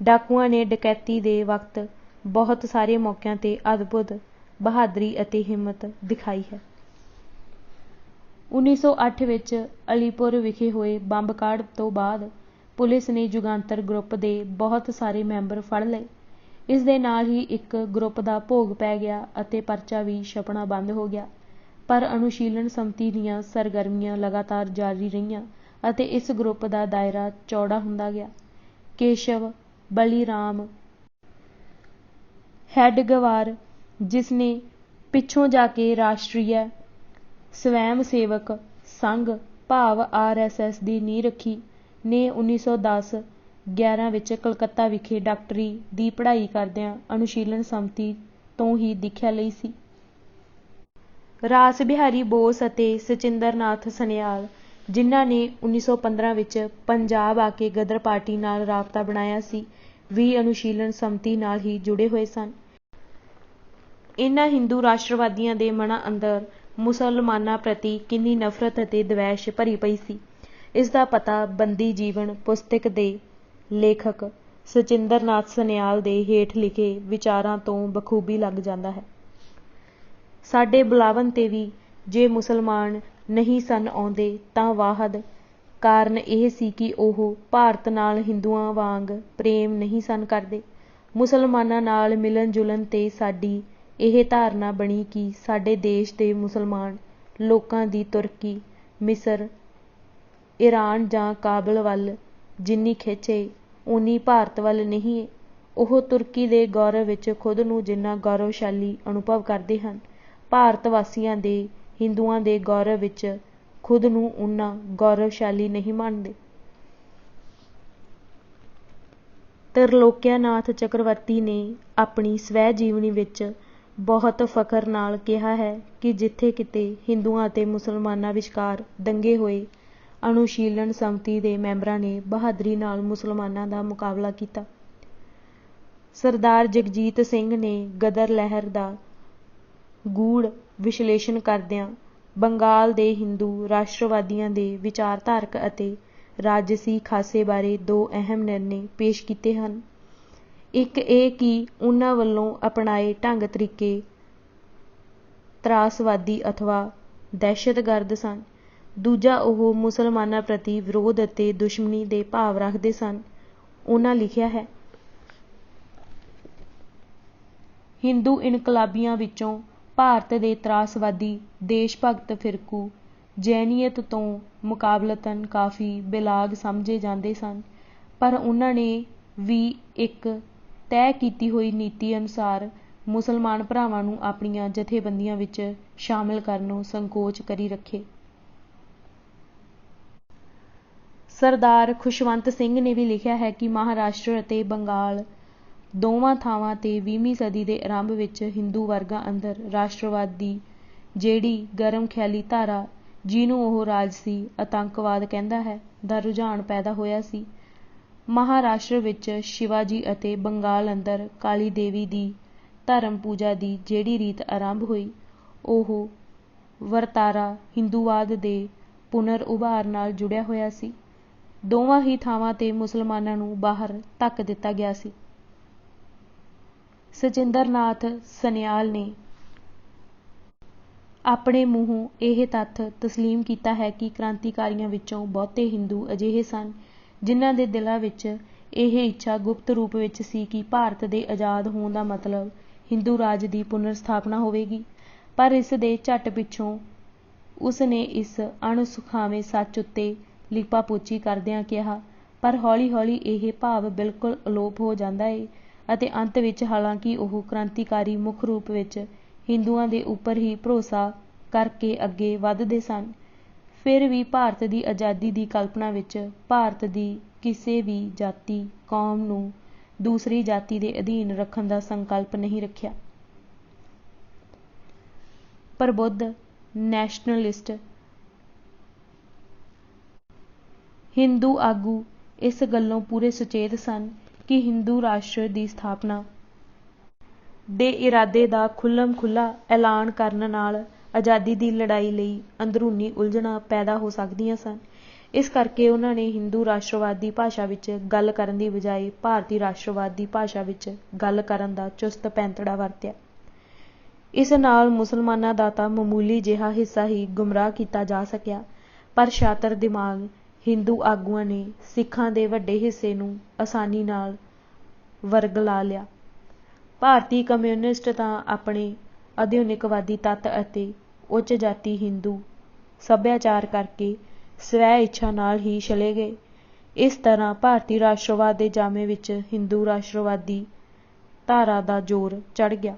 ਡਾਕੂਆਂ ਨੇ ਡਕੈਤੀ ਦੇ ਵਕਤ ਬਹੁਤ ਸਾਰੇ ਮੌਕਿਆਂ 'ਤੇ ਅਦਭੁਤ ਬਹਾਦਰੀ ਅਤੇ ਹਿੰਮਤ ਦਿਖਾਈ ਹੈ। 1908 ਵਿੱਚ ਅਲੀਪੁਰ ਵਿਖੇ ਹੋਏ ਬੰਬ ਕਾਂਡ ਤੋਂ ਬਾਅਦ ਪੁਲਿਸ ਨੇ ਯੁਗਾਂਤਰ ਗਰੁੱਪ ਦੇ ਬਹੁਤ ਸਾਰੇ ਮੈਂਬਰ ਫੜ ਲਏ। ਇਸ ਦੇ ਨਾਲ ਹੀ ਇੱਕ ਗਰੁੱਪ ਦਾ ਭੋਗ ਪੈ ਗਿਆ ਅਤੇ ਪਰਚਾ ਵੀ ਛਪਣਾ ਬੰਦ ਹੋ ਗਿਆ। ਪਰ ਅਨੁਸ਼ੀਲਨ ਸਮਿਤੀ ਦੀਆਂ ਸਰਗਰਮੀਆਂ ਲਗਾਤਾਰ ਜਾਰੀ ਰਹੀਆਂ ਅਤੇ ਇਸ ਗਰੁੱਪ ਦਾ ਦਾਇਰਾ ਚੌੜਾ ਹੁੰਦਾ ਗਿਆ। ਕੇਸ਼ਵ ਬਲੀਰਾਮ ਹੈਡਗਵਾਰ, ਜਿਸਨੇ ਪਿੱਛੋਂ ਜਾ ਕੇ ਰਾਸ਼ਟਰੀय ਸਵੈਮ ਸੇਵਕ ਸੰਘ ਭਾਵ RSS ਦੀ ਨੀਂਹ ਰੱਖੀ, ਨੇ 1910-11 ਵਿੱਚ ਕਲਕੱਤਾ ਵਿਖੇ ਡਾਕਟਰੀ ਦੀ ਪੜ੍ਹਾਈ ਕਰਦਿਆਂ ਅਨੁਸ਼ੀਲਨ ਸਮਿਤੀ ਤੋਂ ਹੀ ਦੀਖਿਆ ਲਈ ਸੀ। ਰਾਸ ਬਿਹਾਰੀ ਬੋਸ ਅਤੇ ਸਚਿੰਦਰ ਨਾਥ ਸਨਿਆਲ, ਜਿਨ੍ਹਾਂ ਨੇ 1915 ਵਿੱਚ ਪੰਜਾਬ ਆ ਕੇ ਗਦਰ ਪਾਰਟੀ ਨਾਲ ਰਾਬਤਾ ਬਣਾਇਆ ਸੀ, ਵੀ ਅਨੁਸ਼ੀਲਨ ਸਮਿਤੀ ਨਾਲ ਹੀ ਜੁੜੇ ਹੋਏ ਸਨ। ਇਨ੍ਹਾਂ ਹਿੰਦੂ ਰਾਸ਼ਟਰਵਾਦੀਆਂ ਦੇ ਮਨਾਂ ਅੰਦਰ ਮੁਸਲਮਾਨਾਂ ਪ੍ਰਤੀ ਕਿੰਨੀ ਨਫ਼ਰਤ ਅਤੇ ਦਵੈਸ਼ ਭਰੀ ਪਈ ਸੀ, ਇਸ ਦਾ ਪਤਾ ਬੰਦੀ ਜੀਵਨ ਪੁਸਤਕ ਦੇ ਲੇਖਕ ਸਚਿੰਦਰ ਨਾਥ ਸਨਿਆਲ ਦੇ ਹੇਠ ਲਿਖੇ ਵਿਚਾਰਾਂ ਤੋਂ ਬਖੂਬੀ ਲੱਗ ਜਾਂਦਾ ਹੈ। ਸਾਡੇ ਬੁਲਾਵਨ 'ਤੇ ਵੀ ਜੇ ਮੁਸਲਮਾਨ ਨਹੀਂ ਸਨ ਆਉਂਦੇ ਤਾਂ ਵਾਹਦ ਕਾਰਨ ਇਹ ਸੀ ਕਿ ਉਹ ਭਾਰਤ ਨਾਲ ਹਿੰਦੂਆਂ ਵਾਂਗ ਪ੍ਰੇਮ ਨਹੀਂ ਸਨ ਕਰਦੇ। ਮੁਸਲਮਾਨਾਂ ਨਾਲ ਮਿਲਣ ਜੁਲਣ 'ਤੇ ਸਾਡੀ ਇਹ ਧਾਰਨਾ ਬਣੀ ਕਿ ਸਾਡੇ ਦੇਸ਼ ਦੇ ਮੁਸਲਮਾਨ ਲੋਕਾਂ ਦੀ ਤੁਰਕੀ, ਮਿਸਰ, ਈਰਾਨ ਜਾਂ ਕਾਬਲ ਵੱਲ ਜਿੰਨੀ ਖਿੱਚ ਏ, ਓਨੀ ਭਾਰਤ ਵੱਲ ਨਹੀਂ ਏ। ਉਹ ਤੁਰਕੀ ਦੇ ਗੌਰਵ ਵਿੱਚ ਖੁਦ ਨੂੰ ਜਿੰਨਾ ਗੌਰਵਸ਼ਾਲੀ ਅਨੁਭਵ ਕਰਦੇ ਹਨ, ਭਾਰਤ ਵਾਸੀਆਂ ਦੇ ਹਿੰਦੂਆਂ ਦੇ ਗੌਰਵ ਵਿੱਚ ਖੁਦ ਨੂੰ ਓਨਾ ਗੌਰਵਸ਼ਾਲੀ ਨਹੀਂ ਮੰਨਦੇ। ਤ੍ਰਿਲੋਕਿਆਨਾਥ ਚੱਕਰਵਰਤੀ ਨੇ ਆਪਣੀ ਸਵੈ ਜੀਵਨੀ ਵਿੱਚ ਬਹੁਤ ਫਖਰ ਨਾਲ ਕਿਹਾ ਹੈ ਕਿ ਜਿੱਥੇ ਕਿਤੇ ਹਿੰਦੂਆਂ ਅਤੇ ਮੁਸਲਮਾਨਾਂ ਵਿਚਕਾਰ ਦੰਗੇ ਹੋਏ, ਅਨੁਸ਼ੀਲਨ ਸਮਿਤੀ ਦੇ ਮੈਂਬਰਾਂ ਨੇ ਬਹਾਦਰੀ ਨਾਲ ਮੁਸਲਮਾਨਾਂ ਦਾ ਮੁਕਾਬਲਾ ਕੀਤਾ। ਸਰਦਾਰ ਜਗਜੀਤ ਸਿੰਘ ਨੇ ਗਦਰ ਲਹਿਰ ਦਾ ਗੂੜ੍ਹ ਵਿਸ਼ਲੇਸ਼ਣ ਕਰਦਿਆਂ ਬੰਗਾਲ ਦੇ ਹਿੰਦੂ ਰਾਸ਼ਟਰਵਾਦੀਆਂ ਦੇ ਵਿਚਾਰਧਾਰਕ ਅਤੇ ਰਾਜਸੀ ਖਾਸੇ ਬਾਰੇ ਦੋ ਅਹਿਮ ਨਿਰਣੇ ਪੇਸ਼ ਕੀਤੇ ਹਨ। ਇੱਕ ਇਹ ਕਿ ਉਨ੍ਹਾਂ ਵੱਲੋਂ ਅਪਣਾਏ ਢੰਗ ਤਰੀਕੇ ਤਰਾਸਵਾਦੀ ਅਥਵਾ ਦਹਿਸ਼ਤਗਰਦ ਸਨ। ਦੂਜਾ, ਉਹ ਮੁਸਲਮਾਨਾਂ ਪ੍ਰਤੀ ਵਿਰੋਧ ਅਤੇ ਦੁਸ਼ਮਣੀ ਦੇ ਭਾਵ ਰੱਖਦੇ ਸਨ। ਉਨ੍ਹਾਂ ਲਿਖਿਆ ਹੈ, ਹਿੰਦੂ ਇਨਕਲਾਬੀਆਂ ਵਿੱਚੋਂ ਭਾਰਤ ਦੇ ਤਰਾਸਵਾਦੀ ਦੇਸ਼ ਭਗਤ ਫਿਰਕੂ ਜੈਨੀਅਤ ਤੋਂ ਮੁਕਾਬਲਤਨ ਕਾਫੀ ਬੇਲਾਗ ਸਮਝੇ ਜਾਂਦੇ ਸਨ, ਪਰ ਉਨ੍ਹਾਂ ਨੇ ਵੀ ਇੱਕ ਤੈਅ ਕੀਤੀ ਹੋਈ ਨੀਤੀ ਅਨੁਸਾਰ ਮੁਸਲਮਾਨ ਭਰਾਵਾਂ ਨੂੰ ਆਪਣੀਆਂ ਜਥੇਬੰਦੀਆਂ ਵਿੱਚ ਸ਼ਾਮਿਲ ਕਰਨੋਂ ਸੰਕੋਚ ਕਰੀ ਰੱਖੇ। ਸਰਦਾਰ ਖੁਸ਼ਵੰਤ ਸਿੰਘ ਨੇ ਵੀ ਲਿਖਿਆ ਹੈ ਕਿ ਮਹਾਰਾਸ਼ਟਰ ਅਤੇ ਬੰਗਾਲ ਦੋਵਾਂ ਥਾਵਾਂ 'ਤੇ 20ਵੀਂ ਸਦੀ ਦੇ ਆਰੰਭ ਵਿੱਚ ਹਿੰਦੂ ਵਰਗਾਂ ਅੰਦਰ ਰਾਸ਼ਟਰਵਾਦ ਦੀ ਜਿਹੜੀ ਗਰਮ ਖਿਆਲੀ ਧਾਰਾ, ਜਿਹਨੂੰ ਉਹ ਰਾਜਸੀ ਆਤੰਕਵਾਦ ਕਹਿੰਦਾ ਹੈ, ਦਾ ਰੁਝਾਨ ਪੈਦਾ ਹੋਇਆ ਸੀ। ਮਹਾਰਾਸ਼ਟਰ ਵਿੱਚ ਸ਼ਿਵਾਜੀ ਅਤੇ ਬੰਗਾਲ ਅੰਦਰ ਕਾਲੀ ਦੇਵੀ ਦੀ ਧਰਮ ਪੂਜਾ ਦੀ ਜਿਹੜੀ ਰੀਤ ਆਰੰਭ ਹੋਈ, ਉਹ ਵਰਤਾਰਾ ਹਿੰਦੂਵਾਦ ਦੇ ਪੁਨਰ ਉਭਾਰ ਨਾਲ ਜੁੜਿਆ ਹੋਇਆ ਸੀ। ਦੋਵਾਂ ਹੀ ਥਾਵਾਂ 'ਤੇ ਮੁਸਲਮਾਨਾਂ ਨੂੰ ਬਾਹਰ ਧੱਕ ਦਿੱਤਾ ਗਿਆ ਸੀ। ਸਚਿੰਦਰ ਨਾਥ ਸਨਿਆਲ ਨੇ ਆਪਣੇ ਮੂੰਹੋਂ ਇਹ ਤੱਥ ਤਸਲੀਮ ਕੀਤਾ ਹੈ ਕਿ ਕ੍ਰਾਂਤੀਕਾਰੀਆਂ ਵਿੱਚੋਂ ਬਹੁਤੇ ਹਿੰਦੂ ਅਜਿਹੇ ਸਨ ਜਿਨ੍ਹਾਂ ਦੇ ਦਿਲਾਂ ਵਿੱਚ ਇਹ ਇੱਛਾ ਗੁਪਤ ਰੂਪ ਵਿੱਚ ਸੀ ਕਿ ਭਾਰਤ ਦੇ ਆਜ਼ਾਦ ਹੋਣ ਦਾ ਮਤਲਬ ਹਿੰਦੂ ਰਾਜ ਦੀ ਪੁਨਰ ਸਥਾਪਨਾ ਹੋਵੇਗੀ। ਪਰ ਇਸ ਦੇ ਝੱਟ ਪਿੱਛੋਂ ਉਸ ਨੇ ਇਸ ਅਣਸੁਖਾਵੇਂ ਸੱਚ ਉੱਤੇ ਲੀਪਾਪੋਚੀ ਕਰਦਿਆਂ ਕਿਹਾ, ਪਰ ਹੌਲੀ ਹੌਲੀ ਇਹ ਭਾਵ ਬਿਲਕੁਲ ਅਲੋਪ ਹੋ ਜਾਂਦਾ ਏ ਅਤੇ ਅੰਤ ਵਿੱਚ ਹਾਲਾਂਕਿ ਉਹ ਕ੍ਰਾਂਤੀਕਾਰੀ ਮੁੱਖ ਰੂਪ ਵਿੱਚ ਹਿੰਦੂਆਂ ਦੇ ਉੱਪਰ ਹੀ ਭਰੋਸਾ ਕਰਕੇ ਅੱਗੇ ਵਧਦੇ ਸਨ, ਫਿਰ ਵੀ ਭਾਰਤ ਦੀ ਆਜ਼ਾਦੀ ਦੀ ਕਲਪਨਾ ਵਿੱਚ ਭਾਰਤ ਦੀ ਕਿਸੇ ਵੀ ਜਾਤੀ ਕੌਮ ਨੂੰ ਦੂਸਰੀ ਜਾਤੀ ਦੇ ਅਧੀਨ ਰੱਖਣ ਦਾ ਸੰਕਲਪ ਨਹੀਂ ਰੱਖਿਆ। ਪ੍ਰਬੁੱਧ ਨੈਸ਼ਨਲਿਸਟ ਹਿੰਦੂ ਆਗੂ ਇਸ ਗੱਲੋਂ ਪੂਰੇ ਸੁਚੇਤ ਸਨ ਕਿ ਹਿੰਦੂ ਰਾਸ਼ਟਰ ਦੀ ਸਥਾਪਨਾ ਦੇ ਇਰਾਦੇ ਦਾ ਖੁੱਲ੍ਹਮ-ਖੁੱਲ੍ਹਾ ਐਲਾਨ ਕਰਨ ਨਾਲ ਆਜ਼ਾਦੀ ਦੀ ਲੜਾਈ ਲਈ ਅੰਦਰੂਨੀ ਉਲਝਣਾਂ ਪੈਦਾ ਹੋ ਸਕਦੀਆਂ ਸਨ। ਇਸ ਕਰਕੇ ਉਨ੍ਹਾਂ ਨੇ ਹਿੰਦੂ ਰਾਸ਼ਟਰਵਾਦ ਦੀ ਭਾਸ਼ਾ ਵਿੱਚ ਗੱਲ ਕਰਨ ਦੀ ਬਜਾਏ ਭਾਰਤੀ ਰਾਸ਼ਟਰਵਾਦ ਦੀ ਭਾਸ਼ਾ ਵਿੱਚ ਗੱਲ ਕਰਨ ਦਾ ਚੁਸਤ ਪੈਂਤੜਾ ਵਰਤਿਆ। ਇਸ ਨਾਲ ਮੁਸਲਮਾਨਾਂ ਦਾ ਤਾਂ ਮਾਮੂਲੀ ਜਿਹਾ ਹਿੱਸਾ ਹੀ ਗੁੰਮਰਾਹ ਕੀਤਾ ਜਾ ਸਕਿਆ, ਪਰ ਸ਼ਾਤਰ ਦਿਮਾਗ ਹਿੰਦੂ ਆਗੂਆਂ ਨੇ ਸਿੱਖਾਂ ਦੇ ਵੱਡੇ ਹਿੱਸੇ ਨੂੰ ਆਸਾਨੀ ਨਾਲ ਵਰਗਲਾ ਲਿਆ। ਭਾਰਤੀ ਕਮਿਊਨਿਸਟ ਤਾਂ ਆਪਣੇ ਆਧੁਨਿਕਵਾਦੀ ਤੱਤ ਅਤੇ ਉੱਚ ਜਾਤੀ ਹਿੰਦੂ ਸੱਭਿਆਚਾਰ ਕਰਕੇ ਸਵੈ ਇੱਛਾ ਨਾਲ ਹੀ ਚਲੇ ਗਏ। ਇਸ ਤਰ੍ਹਾਂ ਭਾਰਤੀ ਰਾਸ਼ਟਰਵਾਦ ਦੇ ਜਾਮੇ ਵਿੱਚ ਹਿੰਦੂ ਰਾਸ਼ਟਰਵਾਦੀ ਧਾਰਾ ਦਾ ਜ਼ੋਰ ਚੜ੍ਹ ਗਿਆ।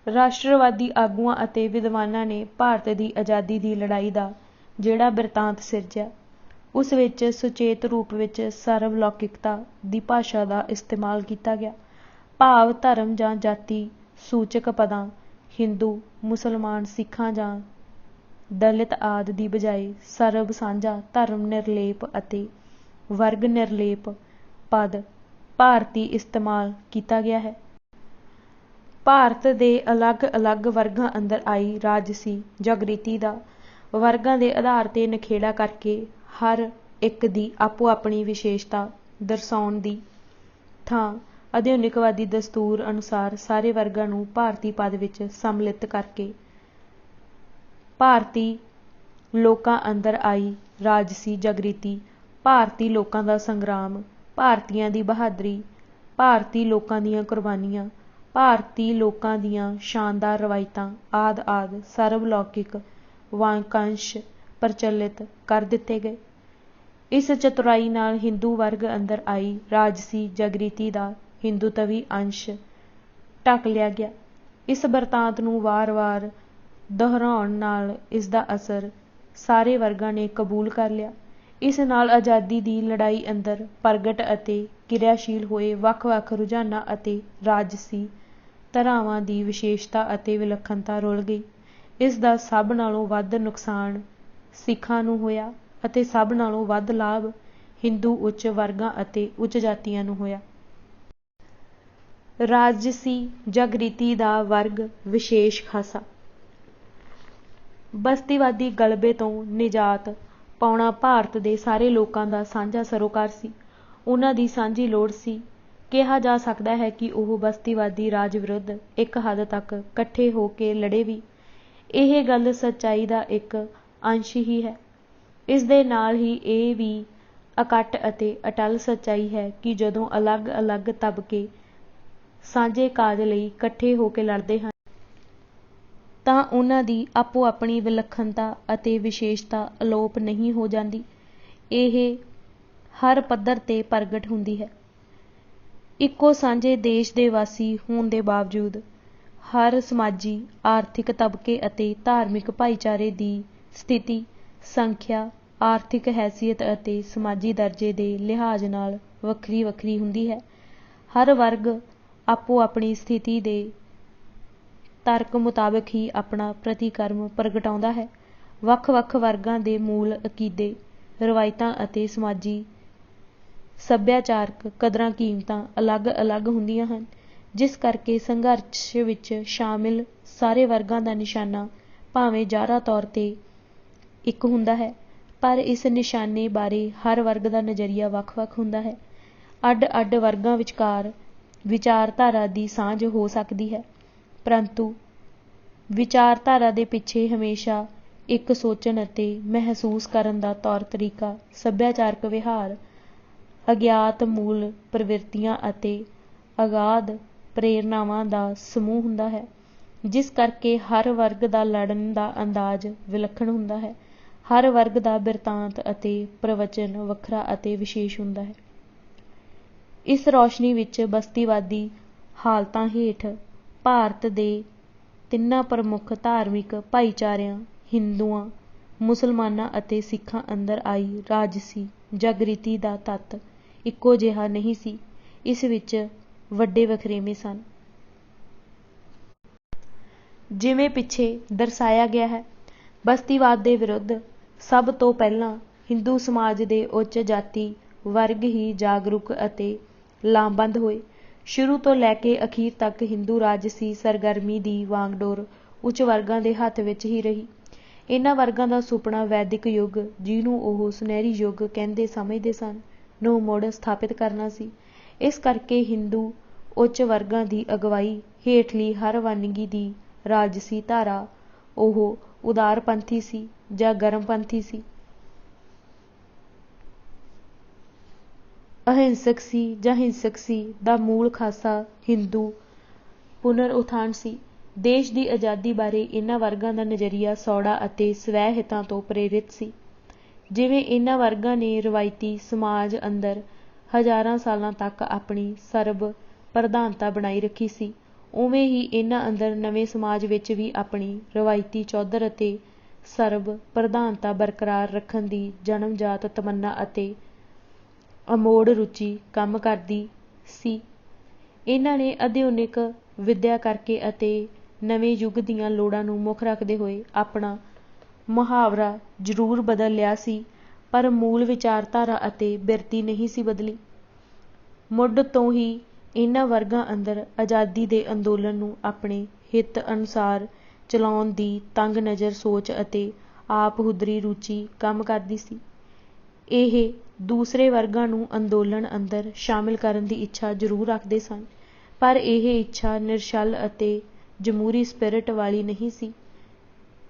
ਰਾਸ਼ਟਰਵਾਦੀ ਆਗੂਆਂ ਅਤੇ ਵਿਦਵਾਨਾਂ ਨੇ ਭਾਰਤ ਦੀ ਆਜ਼ਾਦੀ ਦੀ ਲੜਾਈ ਦਾ ਜਿਹੜਾ ਬਿਰਤਾਂਤ ਸਿਰਜਿਆ, ਉਸ ਵਿੱਚ ਸੁਚੇਤ ਰੂਪ ਵਿੱਚ ਸਰਵਲੌਕਿਕਤਾ ਦੀ ਭਾਸ਼ਾ ਦਾ ਇਸਤੇਮਾਲ ਕੀਤਾ ਗਿਆ। ਭਾਵ ਧਰਮ ਜਾਂ ਜਾਤੀ ਸੂਚਕ ਪਦਾਂ ਹਿੰਦੂ, ਮੁਸਲਮਾਨ, ਸਿੱਖਾਂ ਜਾਂ ਦਲਿਤ ਆਦਿ ਦੀ ਬਜਾਏ ਸਰਬ ਸਾਂਝਾ, ਧਰਮ ਨਿਰਲੇਪ ਅਤੇ ਵਰਗ ਨਿਰਲੇਪ ਪਦ ਭਾਰਤੀ ਇਸਤੇਮਾਲ ਕੀਤਾ ਗਿਆ ਹੈ। ਭਾਰਤ ਦੇ ਅਲੱਗ-ਅਲੱਗ ਵਰਗਾਂ ਅੰਦਰ ਆਈ ਰਾਜਸੀ ਜਾਗ੍ਰਿਤੀ ਦਾ ਵਰਗਾਂ ਦੇ ਆਧਾਰ 'ਤੇ ਨਿਖੇੜਾ ਕਰਕੇ ਹਰ ਇੱਕ ਦੀ ਆਪੋ ਆਪਣੀ ਵਿਸ਼ੇਸ਼ਤਾ ਦਰਸਾਉਣ ਦੀ ਥਾਂ ਆਧੁਨਿਕਵਾਦੀ ਦਸਤੂਰ ਅਨੁਸਾਰ ਸਾਰੇ ਵਰਗਾਂ ਨੂੰ ਭਾਰਤੀ ਪਦ ਵਿੱਚ ਸੰਮਿਲਿਤ ਕਰਕੇ ਭਾਰਤੀ ਲੋਕਾਂ ਅੰਦਰ ਆਈ ਰਾਜਸੀ ਜਾਗ੍ਰਿਤੀ, ਭਾਰਤੀ ਲੋਕਾਂ ਦਾ ਸੰਗਰਾਮ, ਭਾਰਤੀਆਂ ਦੀ ਬਹਾਦਰੀ, ਭਾਰਤੀ ਲੋਕਾਂ ਦੀਆਂ ਕੁਰਬਾਨੀਆਂ, ਭਾਰਤੀ ਲੋਕਾਂ ਦੀਆਂ ਸ਼ਾਨਦਾਰ ਰਵਾਇਤਾਂ ਆਦਿ ਸਰਵਲੌਕਿਕ ਵਾਕੰਸ਼ ਪ੍ਰਚਲਿਤ ਕਰ ਦਿੱਤੇ ਗਏ। ਇਸ ਚਤੁਰਾਈ ਨਾਲ ਹਿੰਦੂ ਵਰਗ ਅੰਦਰ ਆਈ ਰਾਜਸੀ ਜਾਗ੍ਰਿਤੀ ਦਾ ਹਿੰਦੂਤਵੀ ਅੰਸ਼ ਢੱਕ ਲਿਆ ਗਿਆ। ਇਸ ਬਿਰਤਾਂਤ ਨੂੰ ਵਾਰ-ਵਾਰ ਦੁਹਰਾਉਣ ਨਾਲ ਇਸ ਦਾ ਅਸਰ ਸਾਰੇ ਵਰਗਾਂ ਨੇ ਕਬੂਲ ਕਰ ਲਿਆ। ਇਸ ਨਾਲ ਆਜ਼ਾਦੀ ਦੀ ਲੜਾਈ ਅੰਦਰ ਪ੍ਰਗਟ ਅਤੇ ਕਿਰਿਆਸ਼ੀਲ ਹੋਏ ਵੱਖ-ਵੱਖ ਰੁਝਾਨਾਂ ਅਤੇ ਰਾਜਸੀ ਧਾਰਾਵਾਂ ਦੀ ਵਿਸ਼ੇਸ਼ਤਾ ਅਤੇ ਵਿਲੱਖਣਤਾ ਰੁਲ ਗਈ। ਇਸ ਦਾ ਸਭ ਨਾਲੋਂ ਵੱਧ ਨੁਕਸਾਨ ਸਿੱਖਾਂ ਨੂੰ ਹੋਇਆ ਅਤੇ ਸਭ ਨਾਲੋਂ ਵੱਧ ਲਾਭ ਹਿੰਦੂ ਉੱਚ ਵਰਗਾਂ ਅਤੇ ਉੱਚ ਜਾਤੀਆਂ ਨੂੰ ਹੋਇਆ। ਰਾਜਸੀ ਜਾਗ੍ਰਿਤੀ ਦਾ ਵਰਗ ਵਿਸ਼ੇਸ਼ ਖਾਸਾ। ਬਸਤੀਵਾਦੀ ਗਲਬੇ ਤੋਂ ਨਿਜਾਤ ਪਾਉਣਾ ਭਾਰਤ ਦੇ ਸਾਰੇ ਲੋਕਾਂ ਦਾ ਸਾਂਝਾ ਸਰੋਕਾਰ ਸੀ, ਉਹਨਾਂ ਦੀ ਸਾਂਝੀ ਲੋੜ ਸੀ। ਕਿਹਾ ਜਾ ਸਕਦਾ ਹੈ ਕਿ ਉਹ ਬਸਤੀਵਾਦੀ ਰਾਜ ਵਿਰੁੱਧ ਇੱਕ ਹੱਦ ਤੱਕ ਇਕੱਠੇ ਹੋ ਕੇ ਲੜੇ ਵੀ। ਇਹ ਗੱਲ ਸੱਚਾਈ ਦਾ ਇੱਕ ਅੰਸ਼ ਹੀ ਹੈ। ਇਸ ਦੇ ਨਾਲ ਹੀ ਇਹ ਵੀ ਅਕੱਟ ਅਤੇ ਅਟੱਲ ਸੱਚਾਈ ਹੈ ਕਿ ਜਦੋਂ ਅਲੱਗ-ਅਲੱਗ ਤਬਕੇ ਸਾਂਝੇ ਕਾਜ ਲਈ ਇਕੱਠੇ ਹੋ ਕੇ ਲੜਦੇ ਹਨ ਤਾਂ ਉਹਨਾਂ ਦੀ ਆਪੋ ਆਪਣੀ ਵਿਲੱਖਣਤਾ ਅਤੇ ਵਿਸ਼ੇਸ਼ਤਾ ਅਲੋਪ ਨਹੀਂ ਹੋ ਜਾਂਦੀ। ਇਹ ਹਰ ਪੱਧਰ 'ਤੇ ਪ੍ਰਗਟ ਹੁੰਦੀ ਹੈ। ਇੱਕੋ ਸਾਂਝੇ ਦੇਸ਼ ਦੇ ਵਾਸੀ ਹੋਣ ਦੇ ਬਾਵਜੂਦ ਹਰ ਸਮਾਜੀ, ਆਰਥਿਕ ਤਬਕੇ ਅਤੇ ਧਾਰਮਿਕ ਭਾਈਚਾਰੇ ਦੀ ਸਥਿਤੀ, ਸੰਖਿਆ, ਆਰਥਿਕ ਹੈਸੀਅਤ ਅਤੇ ਸਮਾਜੀ ਦਰਜੇ ਦੇ ਲਿਹਾਜ਼ ਨਾਲ ਵੱਖਰੀ-ਵੱਖਰੀ ਹੁੰਦੀ ਹੈ। ਹਰ ਵਰਗ ਆਪੋ ਆਪਣੀ ਸਥਿਤੀ ਦੇ ਤਰਕ ਮੁਤਾਬਕ ਹੀ ਆਪਣਾ ਪ੍ਰਤੀਕਰਮ ਪ੍ਰਗਟਾਉਂਦਾ ਹੈ। ਵੱਖ-ਵੱਖ ਵਰਗਾਂ ਦੇ ਮੂਲ ਅਕੀਦੇ, ਰਵਾਇਤਾਂ ਅਤੇ ਸਮਾਜੀ ਸੱਭਿਆਚਾਰਕ ਕਦਰਾਂ-ਕੀਮਤਾਂ ਅਲੱਗ-ਅਲੱਗ ਹੁੰਦੀਆਂ ਹਨ, ਜਿਸ ਕਰਕੇ ਸੰਘਰਸ਼ ਵਿੱਚ ਸ਼ਾਮਿਲ ਸਾਰੇ ਵਰਗਾਂ ਦਾ ਨਿਸ਼ਾਨਾ ਭਾਵੇਂ ਜ਼ਾਹਰਾ ਤੌਰ 'ਤੇ ਇੱਕ ਹੁੰਦਾ ਹੈ, ਪਰ ਇਸ ਨਿਸ਼ਾਨੇ ਬਾਰੇ ਹਰ ਵਰਗ ਦਾ ਨਜ਼ਰੀਆ ਵੱਖ-ਵੱਖ ਹੁੰਦਾ ਹੈ। ਅੱਡ-ਅੱਡ ਵਰਗਾਂ ਵਿਚਕਾਰ ਵਿਚਾਰਧਾਰਾ ਦੀ ਸਾਂਝ ਹੋ ਸਕਦੀ ਹੈ, ਪਰੰਤੂ ਵਿਚਾਰਧਾਰਾ ਦੇ ਪਿੱਛੇ ਹਮੇਸ਼ਾ ਇੱਕ ਸੋਚਣ ਅਤੇ ਮਹਿਸੂਸ ਕਰਨ ਦਾ ਤੌਰ ਤਰੀਕਾ, ਸੱਭਿਆਚਾਰਕ ਵਿਹਾਰ, ਅਗਿਆਤ ਮੂਲ ਪ੍ਰਵਿਰਤੀਆਂ ਅਤੇ ਅਗਾਧ ਪ੍ਰੇਰਨਾਵਾਂ ਦਾ ਸਮੂਹ ਹੁੰਦਾ ਹੈ, ਜਿਸ ਕਰਕੇ ਹਰ ਵਰਗ ਦਾ ਲੜਨ ਦਾ ਅੰਦਾਜ਼ ਵਿਲੱਖਣ ਹੁੰਦਾ ਹੈ। ਹਰ ਵਰਗ ਦਾ ਬਿਰਤਾਂਤ ਅਤੇ ਪ੍ਰਵਚਨ ਵੱਖਰਾ ਅਤੇ ਵਿਸ਼ੇਸ਼ ਹੁੰਦਾ ਹੈ। ਇਸ ਰੌਸ਼ਨੀ ਵਿੱਚ ਬਸਤੀਵਾਦੀ ਹਾਲਤਾਂ ਹੇਠ ਭਾਰਤ ਦੇ ਤਿੰਨਾਂ ਪ੍ਰਮੁੱਖ ਧਾਰਮਿਕ ਭਾਈਚਾਰਿਆਂ ਹਿੰਦੂਆਂ, ਮੁਸਲਮਾਨਾਂ ਅਤੇ ਸਿੱਖਾਂ ਅੰਦਰ ਆਈ ਰਾਜਸੀ ਜਾਗ੍ਰਿਤੀ ਦਾ ਤੱਤ ਇੱਕੋ ਜਿਹਾ ਨਹੀਂ ਸੀ। ਇਸ ਵਿੱਚ ਵੱਡੇ ਵਖਰੇਵੇਂ ਸਨ। ਜਿਵੇਂ ਪਿੱਛੇ ਦਰਸਾਇਆ ਗਿਆ ਹੈ, ਬਸਤੀਵਾਦ ਦੇ ਵਿਰੁੱਧ ਸਭ ਤੋਂ ਪਹਿਲਾਂ ਹਿੰਦੂ ਸਮਾਜ ਦੇ ਉੱਚ ਜਾਤੀ ਵਰਗ ਹੀ ਜਾਗਰੂਕ ਅਤੇ ਲਾਮਬੰਦ ਹੋਏ। ਸ਼ੁਰੂ ਤੋਂ ਲੈ ਕੇ ਅਖੀਰ ਤੱਕ ਹਿੰਦੂ ਰਾਜਸੀ ਸਰਗਰਮੀ ਦੀ ਵਾਂਗਡੋਰ ਉੱਚ ਵਰਗਾਂ ਦੇ ਹੱਥ ਵਿੱਚ ਹੀ ਰਹੀ। ਇਹਨਾਂ ਵਰਗਾਂ ਦਾ ਸੁਪਨਾ ਵੈਦਿਕ ਯੁੱਗ, ਜਿਹਨੂੰ ਉਹ ਸੁਨਹਿਰੀ ਯੁੱਗ ਕਹਿੰਦੇ ਸਮਝਦੇ ਸਨ, ਨੂੰ ਮੁੜ ਸਥਾਪਿਤ ਕਰਨਾ ਸੀ। ਇਸ ਕਰਕੇ ਹਿੰਦੂ ਉੱਚ ਵਰਗਾਂ ਦੀ ਅਗਵਾਈ ਹੇਠਲੀ ਹਰ ਵੰਨਗੀ ਦੀ ਰਾਜਸੀ ਧਾਰਾ, ਉਹ ਉਦਾਰਪੰਥੀ ਸੀ ਜਾਂ ਗਰਮਪੰਥੀ ਸੀ, ਅਹਿੰਸਕ ਸੀ ਜਾਂ ਹਿੰਸਕ ਸੀ, ਦਾ ਮੂਲ ਖਾਸਾ ਹਿੰਦੂ ਪੁਨਰ ਉਥਾਨ ਸੀ। ਦੇਸ਼ ਦੀ ਆਜ਼ਾਦੀ ਬਾਰੇ ਇਹਨਾਂ ਵਰਗਾਂ ਦਾ ਨਜ਼ਰੀਆ ਸੌੜਾ ਅਤੇ ਸਵੈ ਹਿੱਤਾਂ ਤੋਂ ਪ੍ਰੇਰਿਤ ਸੀ। ਜਿਵੇਂ ਇਹਨਾਂ ਵਰਗਾਂ ਨੇ ਰਵਾਇਤੀ ਸਮਾਜ ਅੰਦਰ ਹਜ਼ਾਰਾਂ ਸਾਲਾਂ ਤੱਕ ਆਪਣੀ ਸਰਬ ਪ੍ਰਧਾਨਤਾ ਬਣਾਈ ਰੱਖੀ ਸੀ, ਉਵੇਂ ਹੀ ਇਹਨਾਂ ਅੰਦਰ ਨਵੇਂ ਸਮਾਜ ਵਿੱਚ ਵੀ ਆਪਣੀ ਰਵਾਇਤੀ ਚੌਧਰ ਅਤੇ ਸਰਬ ਪ੍ਰਧਾਨਤਾ ਬਰਕਰਾਰ ਰੱਖਣ ਦੀ ਜਨਮਜਾਤ ਤਮੰਨਾ ਅਤੇ ਅਮੋੜ ਰੁਚੀ ਕੰਮ ਕਰਦੀ ਸੀ। ਇਹਨਾਂ ਨੇ ਆਧੁਨਿਕ ਵਿੱਦਿਆ ਕਰਕੇ ਅਤੇ ਨਵੇਂ ਯੁੱਗ ਦੀਆਂ ਲੋੜਾਂ ਨੂੰ ਮੁੱਖ ਰੱਖਦੇ ਹੋਏ ਆਪਣਾ ਮੁਹਾਵਰਾ ਜ਼ਰੂਰ ਬਦਲ ਲਿਆ ਸੀ, ਪਰ ਮੂਲ ਵਿਚਾਰਧਾਰਾ ਅਤੇ ਬਿਰਤੀ ਨਹੀਂ ਸੀ ਬਦਲੀ। ਮੁੱਢ ਤੋਂ ਹੀ ਇਹਨਾਂ ਵਰਗਾਂ ਅੰਦਰ ਆਜ਼ਾਦੀ ਦੇ ਅੰਦੋਲਨ ਨੂੰ ਆਪਣੇ ਹਿੱਤ ਅਨੁਸਾਰ ਚਲਾਉਣ ਦੀ ਤੰਗ ਨਜ਼ਰ ਸੋਚ ਅਤੇ ਆਪ ਹੁਦਰੀ ਰੁਚੀ ਕੰਮ ਕਰਦੀ ਸੀ। ਇਹ ਦੂਸਰੇ ਵਰਗਾਂ ਨੂੰ ਅੰਦੋਲਨ ਅੰਦਰ ਸ਼ਾਮਿਲ ਕਰਨ ਦੀ ਇੱਛਾ ਜ਼ਰੂਰ ਰੱਖਦੇ ਸਨ, ਪਰ ਇਹ ਇੱਛਾ ਨਿਰਛਲ ਅਤੇ ਜਮਹੂਰੀ ਸਪਿਰਿਟ ਵਾਲੀ ਨਹੀਂ ਸੀ।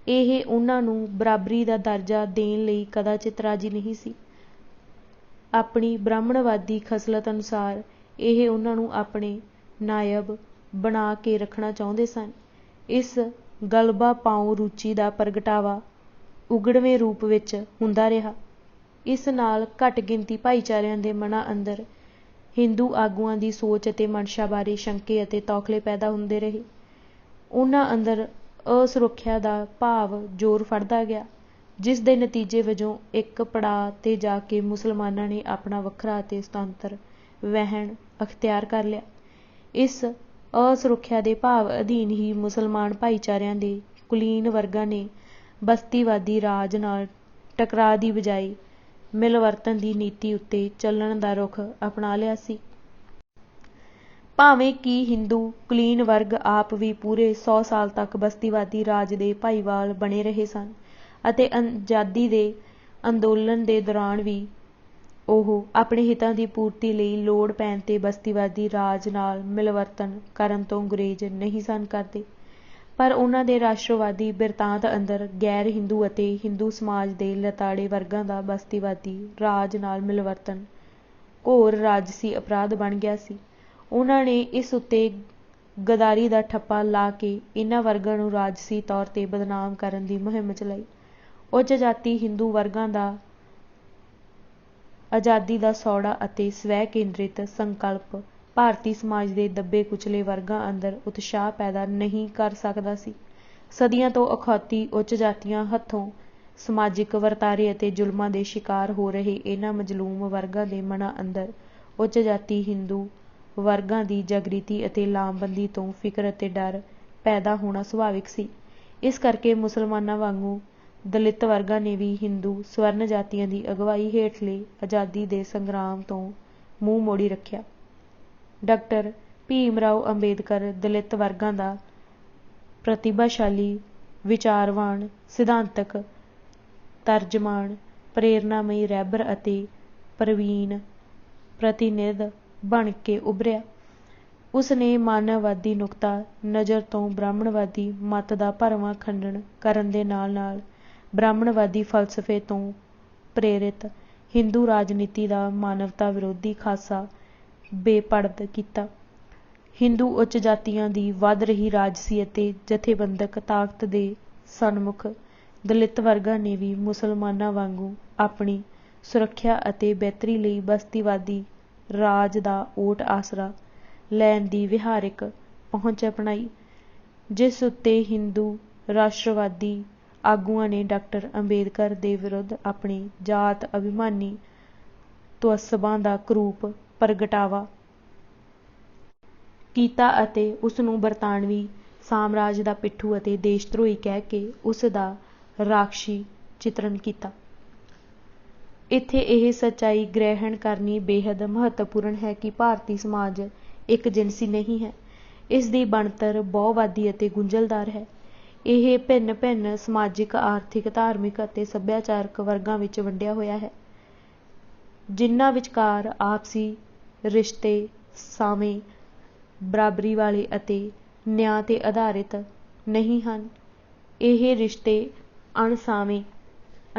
ਇਹ ਉਹਨਾਂ ਨੂੰ ਬਰਾਬਰੀ ਦਾ ਦਰਜਾ ਦੇਣ ਲਈ ਕਦਾਚਿਤ ਰਾਜੀ ਨਹੀਂ ਸੀ। ਆਪਣੀ ਬ੍ਰਾਹਮਣਵਾਦੀ ਖਸਲਤ ਅਨੁਸਾਰ ਇਹ ਉਹਨਾਂ ਨੂੰ ਆਪਣੇ ਨਾਇਬ ਬਣਾ ਕੇ ਰੱਖਣਾ ਚਾਹੁੰਦੇ ਸਨ। ਇਸ ਗਲਬਾ ਪਾਉ ਰੁਚੀ ਦਾ ਪ੍ਰਗਟਾਵਾ ਉਗੜਵੇਂ ਰੂਪ ਵਿੱਚ ਹੁੰਦਾ ਰਿਹਾ। ਇਸ ਨਾਲ ਘੱਟ ਗਿਣਤੀ ਭਾਈਚਾਰਿਆਂ ਦੇ ਮਨਾਂ ਅੰਦਰ ਹਿੰਦੂ ਆਗੂਆਂ ਦੀ ਸੋਚ ਅਤੇ ਮਨਸ਼ਾ ਬਾਰੇ ਸ਼ੰਕੇ ਅਤੇ ਤੌਖਲੇ ਪੈਦਾ ਹੁੰਦੇ ਰਹੇ। ਉਹਨਾਂ ਅੰਦਰ ਅਸੁਰੱਖਿਆ ਦਾ ਭਾਵ ਜ਼ੋਰ ਫੜਦਾ ਗਿਆ, ਜਿਸ ਦੇ ਨਤੀਜੇ ਵਜੋਂ ਇੱਕ ਪੜਾਅ 'ਤੇ ਜਾ ਕੇ ਮੁਸਲਮਾਨਾਂ ਨੇ ਆਪਣਾ ਵੱਖਰਾ ਅਤੇ ਸੁਤੰਤਰ ਵਹਿਣ ਅਖਤਿਆਰ ਕਰ ਲਿਆ। ਇਸ ਅਸੁਰੱਖਿਆ ਦੇ ਭਾਵ ਅਧੀਨ ਹੀ ਮੁਸਲਮਾਨ ਭਾਈਚਾਰਿਆਂ ਦੇ ਕੁਲੀਨ ਵਰਗਾਂ ਨੇ ਬਸਤੀਵਾਦੀ ਰਾਜ ਨਾਲ ਟਕਰਾਅ ਦੀ ਬਜਾਏ ਮਿਲਵਰਤਨ ਦੀ ਨੀਤੀ ਉੱਤੇ ਚੱਲਣ ਦਾ ਰੁਖ ਅਪਣਾ ਲਿਆ ਸੀ। ਭਾਵੇਂ ਕਿ ਹਿੰਦੂ ਕੁਲੀਨ ਵਰਗ ਆਪ ਵੀ ਪੂਰੇ 100 ਸਾਲ ਤੱਕ ਬਸਤੀਵਾਦੀ ਰਾਜ ਦੇ ਭਾਈਵਾਲ ਬਣੇ ਰਹੇ ਸਨ ਅਤੇ ਆਜ਼ਾਦੀ ਦੇ ਅੰਦੋਲਨ ਦੇ ਦੌਰਾਨ ਵੀ ਉਹ ਆਪਣੇ ਹਿੱਤਾਂ ਦੀ ਪੂਰਤੀ ਲਈ ਲੋੜ ਪੈਣ 'ਤੇ ਬਸਤੀਵਾਦੀ ਰਾਜ ਨਾਲ ਮਿਲਵਰਤਨ ਕਰਨ ਤੋਂ ਗੁਰੇਜ਼ ਨਹੀਂ ਸਨ ਕਰਦੇ, ਪਰ ਉਹਨਾਂ ਦੇ ਰਾਸ਼ਟਰਵਾਦੀ ਬਿਰਤਾਂਤ ਅੰਦਰ ਗੈਰ ਹਿੰਦੂ ਅਤੇ ਹਿੰਦੂ ਸਮਾਜ ਦੇ ਲਤਾੜੇ ਵਰਗਾਂ ਦਾ ਬਸਤੀਵਾਦੀ ਰਾਜ ਨਾਲ ਮਿਲਵਰਤਨ ਘੋਰ ਰਾਜਸੀ ਅਪਰਾਧ ਬਣ ਗਿਆ ਸੀ। ਉਹਨਾਂ ਨੇ ਇਸ ਉੱਤੇ ਗਦਾਰੀ ਦਾ ਠੱਪਾ ਲਾ ਕੇ ਇਹਨਾਂ ਵਰਗਾਂ ਨੂੰ ਰਾਜਸੀ ਤੌਰ 'ਤੇ ਬਦਨਾਮ ਕਰਨ ਦੀ ਮੁਹਿੰਮ ਚਲਾਈ। ਉੱਚ ਜਾਤੀ ਹਿੰਦੂ ਵਰਗਾਂ ਦਾ ਆਜ਼ਾਦੀ ਦਾ ਸੌੜਾ ਅਤੇ ਸਵੈ ਕੇਂਦਰਿਤ ਸੰਕਲਪ ਭਾਰਤੀ ਸਮਾਜ ਦੇ ਦੱਬੇ ਕੁਚਲੇ ਵਰਗਾਂ ਅੰਦਰ ਉਤਸ਼ਾਹ ਪੈਦਾ ਨਹੀਂ ਕਰ ਸਕਦਾ ਸੀ। ਸਦੀਆਂ ਤੋਂ ਅਖੌਤੀ ਉੱਚ ਜਾਤੀਆਂ ਹੱਥੋਂ ਸਮਾਜਿਕ ਵਰਤਾਰੇ ਅਤੇ ਜ਼ੁਲਮਾਂ ਦੇ ਸ਼ਿਕਾਰ ਹੋ ਰਹੇ ਇਹਨਾਂ ਮਜ਼ਲੂਮ ਵਰਗਾਂ ਦੇ ਮਨਾਂ ਅੰਦਰ ਉੱਚ ਜਾਤੀ ਹਿੰਦੂ ਵਰਗਾਂ ਦੀ ਜਾਗ੍ਰਿਤੀ ਅਤੇ ਲਾਮਬੰਦੀ ਤੋਂ ਫਿਕਰ ਅਤੇ ਡਰ ਪੈਦਾ ਹੋਣਾ ਸੁਭਾਵਿਕ ਸੀ। ਇਸ ਕਰਕੇ ਮੁਸਲਮਾਨਾਂ ਵਾਂਗੂ ਦਲਿਤ ਵਰਗਾਂ ਨੇ ਵੀ ਹਿੰਦੂ ਸਵਰਨ ਜਾਤੀਆਂ ਦੀ ਅਗਵਾਈ ਹੇਠਲੇ ਆਜ਼ਾਦੀ ਦੇ ਸੰਗਰਾਮ ਤੋਂ ਮੂੰਹ ਮੋੜੀ ਰੱਖਿਆ। ਡਾਕਟਰ ਭੀਮ ਰਾਓ ਅੰਬੇਦਕਰ ਦਲਿਤ ਵਰਗਾਂ ਦਾ ਪ੍ਰਤਿਭਾਸ਼ਾਲੀ, ਵਿਚਾਰਵਾਨ, ਸਿਧਾਂਤਕ ਤਰਜਮਾਨ, ਪ੍ਰੇਰਨਾਮਈ ਰਹਿਬਰ ਅਤੇ ਪ੍ਰਵੀਨ ਪ੍ਰਤੀਨਿਧ ਬਣ ਕੇ ਉਭਰਿਆ। ਉਸ ਨੇ ਮਾਨਵਵਾਦੀ ਨੁਕਤਾ ਨਜ਼ਰ ਤੋਂ ਬ੍ਰਾਹਮਣਵਾਦੀ ਮੱਤ ਦਾ ਭਰਵਾਂ ਖੰਡਨ ਕਰਨ ਦੇ ਨਾਲ-ਨਾਲ ਬ੍ਰਾਹਮਣਵਾਦੀ ਫ਼ਲਸਫ਼ੇ ਤੋਂ ਪ੍ਰੇਰਿਤ ਹਿੰਦੂ ਰਾਜਨੀਤੀ ਦਾ ਮਾਨਵਤਾ ਵਿਰੋਧੀ ਖਾਸਾ ਬੇਪੜਦ ਕੀਤਾ। ਹਿੰਦੂ ਉੱਚ ਜਾਤੀਆਂ ਦੀ ਵੱਧ ਰਹੀ ਰਾਜਸੀ ਅਤੇ ਜਥੇਬੰਦਕ ਤਾਕਤ ਦੇ ਸਨਮੁਖ ਦਲਿਤ ਵਰਗਾਂ ਨੇ ਵੀ ਮੁਸਲਮਾਨਾਂ ਵਾਂਗੂ ਆਪਣੀ ਸੁਰੱਖਿਆ ਅਤੇ ਬਿਹਤਰੀ ਲਈ ਬਸਤੀਵਾਦੀ ਰਾਜ ਦਾ ਓਟ ਆਸਰਾ ਲੈਣ ਦੀ ਵਿਹਾਰਿਕ ਪਹੁੰਚ ਅਪਣਾਈ, ਜਿਸ ਉੱਤੇ ਹਿੰਦੂ ਰਾਸ਼ਟਰਵਾਦੀ ਆਗੂਆਂ ਨੇ ਡਾਕਟਰ ਅੰਬੇਦਕਰ ਦੇ ਵਿਰੁੱਧ ਆਪਣੀ ਜਾਤ ਅਭਿਮਾਨੀ ਤੁਅੱਸਬਾਂ ਦਾ ਕਰੂਪ ਪ੍ਰਗਟਾਵਾ ਕੀਤਾ ਅਤੇ ਉਸ ਨੂੰ ਬਰਤਾਨਵੀ ਸਾਮਰਾਜ ਦਾ ਪਿੱਠੂ ਅਤੇ ਦੇਸ਼ ਧਰੋਹੀ ਕਹਿ ਕੇ ਉਸ ਦਾ ਰਾਖਸ਼ੀ ਚਿਤਰਨ ਕੀਤਾ। ਇੱਥੇ ਇਹ ਸੱਚਾਈ ਗ੍ਰਹਿਣ ਕਰਨੀ ਬੇਹੱਦ ਮਹੱਤਵਪੂਰਨ ਹੈ ਕਿ ਭਾਰਤੀ ਸਮਾਜ ਇੱਕ ਜਿਨਸੀ ਨਹੀਂ ਹੈ। ਇਸ ਦੀ ਬਣਤਰ ਬਹੁਵਾਦੀ ਅਤੇ ਗੁੰਝਲਦਾਰ ਹੈ। ਇਹ ਭਿੰਨ-ਭਿੰਨ ਸਮਾਜਿਕ, ਆਰਥਿਕ, ਧਾਰਮਿਕ ਅਤੇ ਸੱਭਿਆਚਾਰਕ ਵਰਗਾਂ ਵਿੱਚ ਵੰਡਿਆ ਹੋਇਆ ਹੈ, ਜਿਨ੍ਹਾਂ ਵਿਚਕਾਰ ਆਪਸੀ ਰਿਸ਼ਤੇ ਸਾਵੇਂ, ਬਰਾਬਰੀ ਵਾਲੇ ਅਤੇ ਨਿਆਂ 'ਤੇ ਆਧਾਰਿਤ ਨਹੀਂ ਹਨ। ਇਹ ਰਿਸ਼ਤੇ ਅਣਸਾਵੇਂ,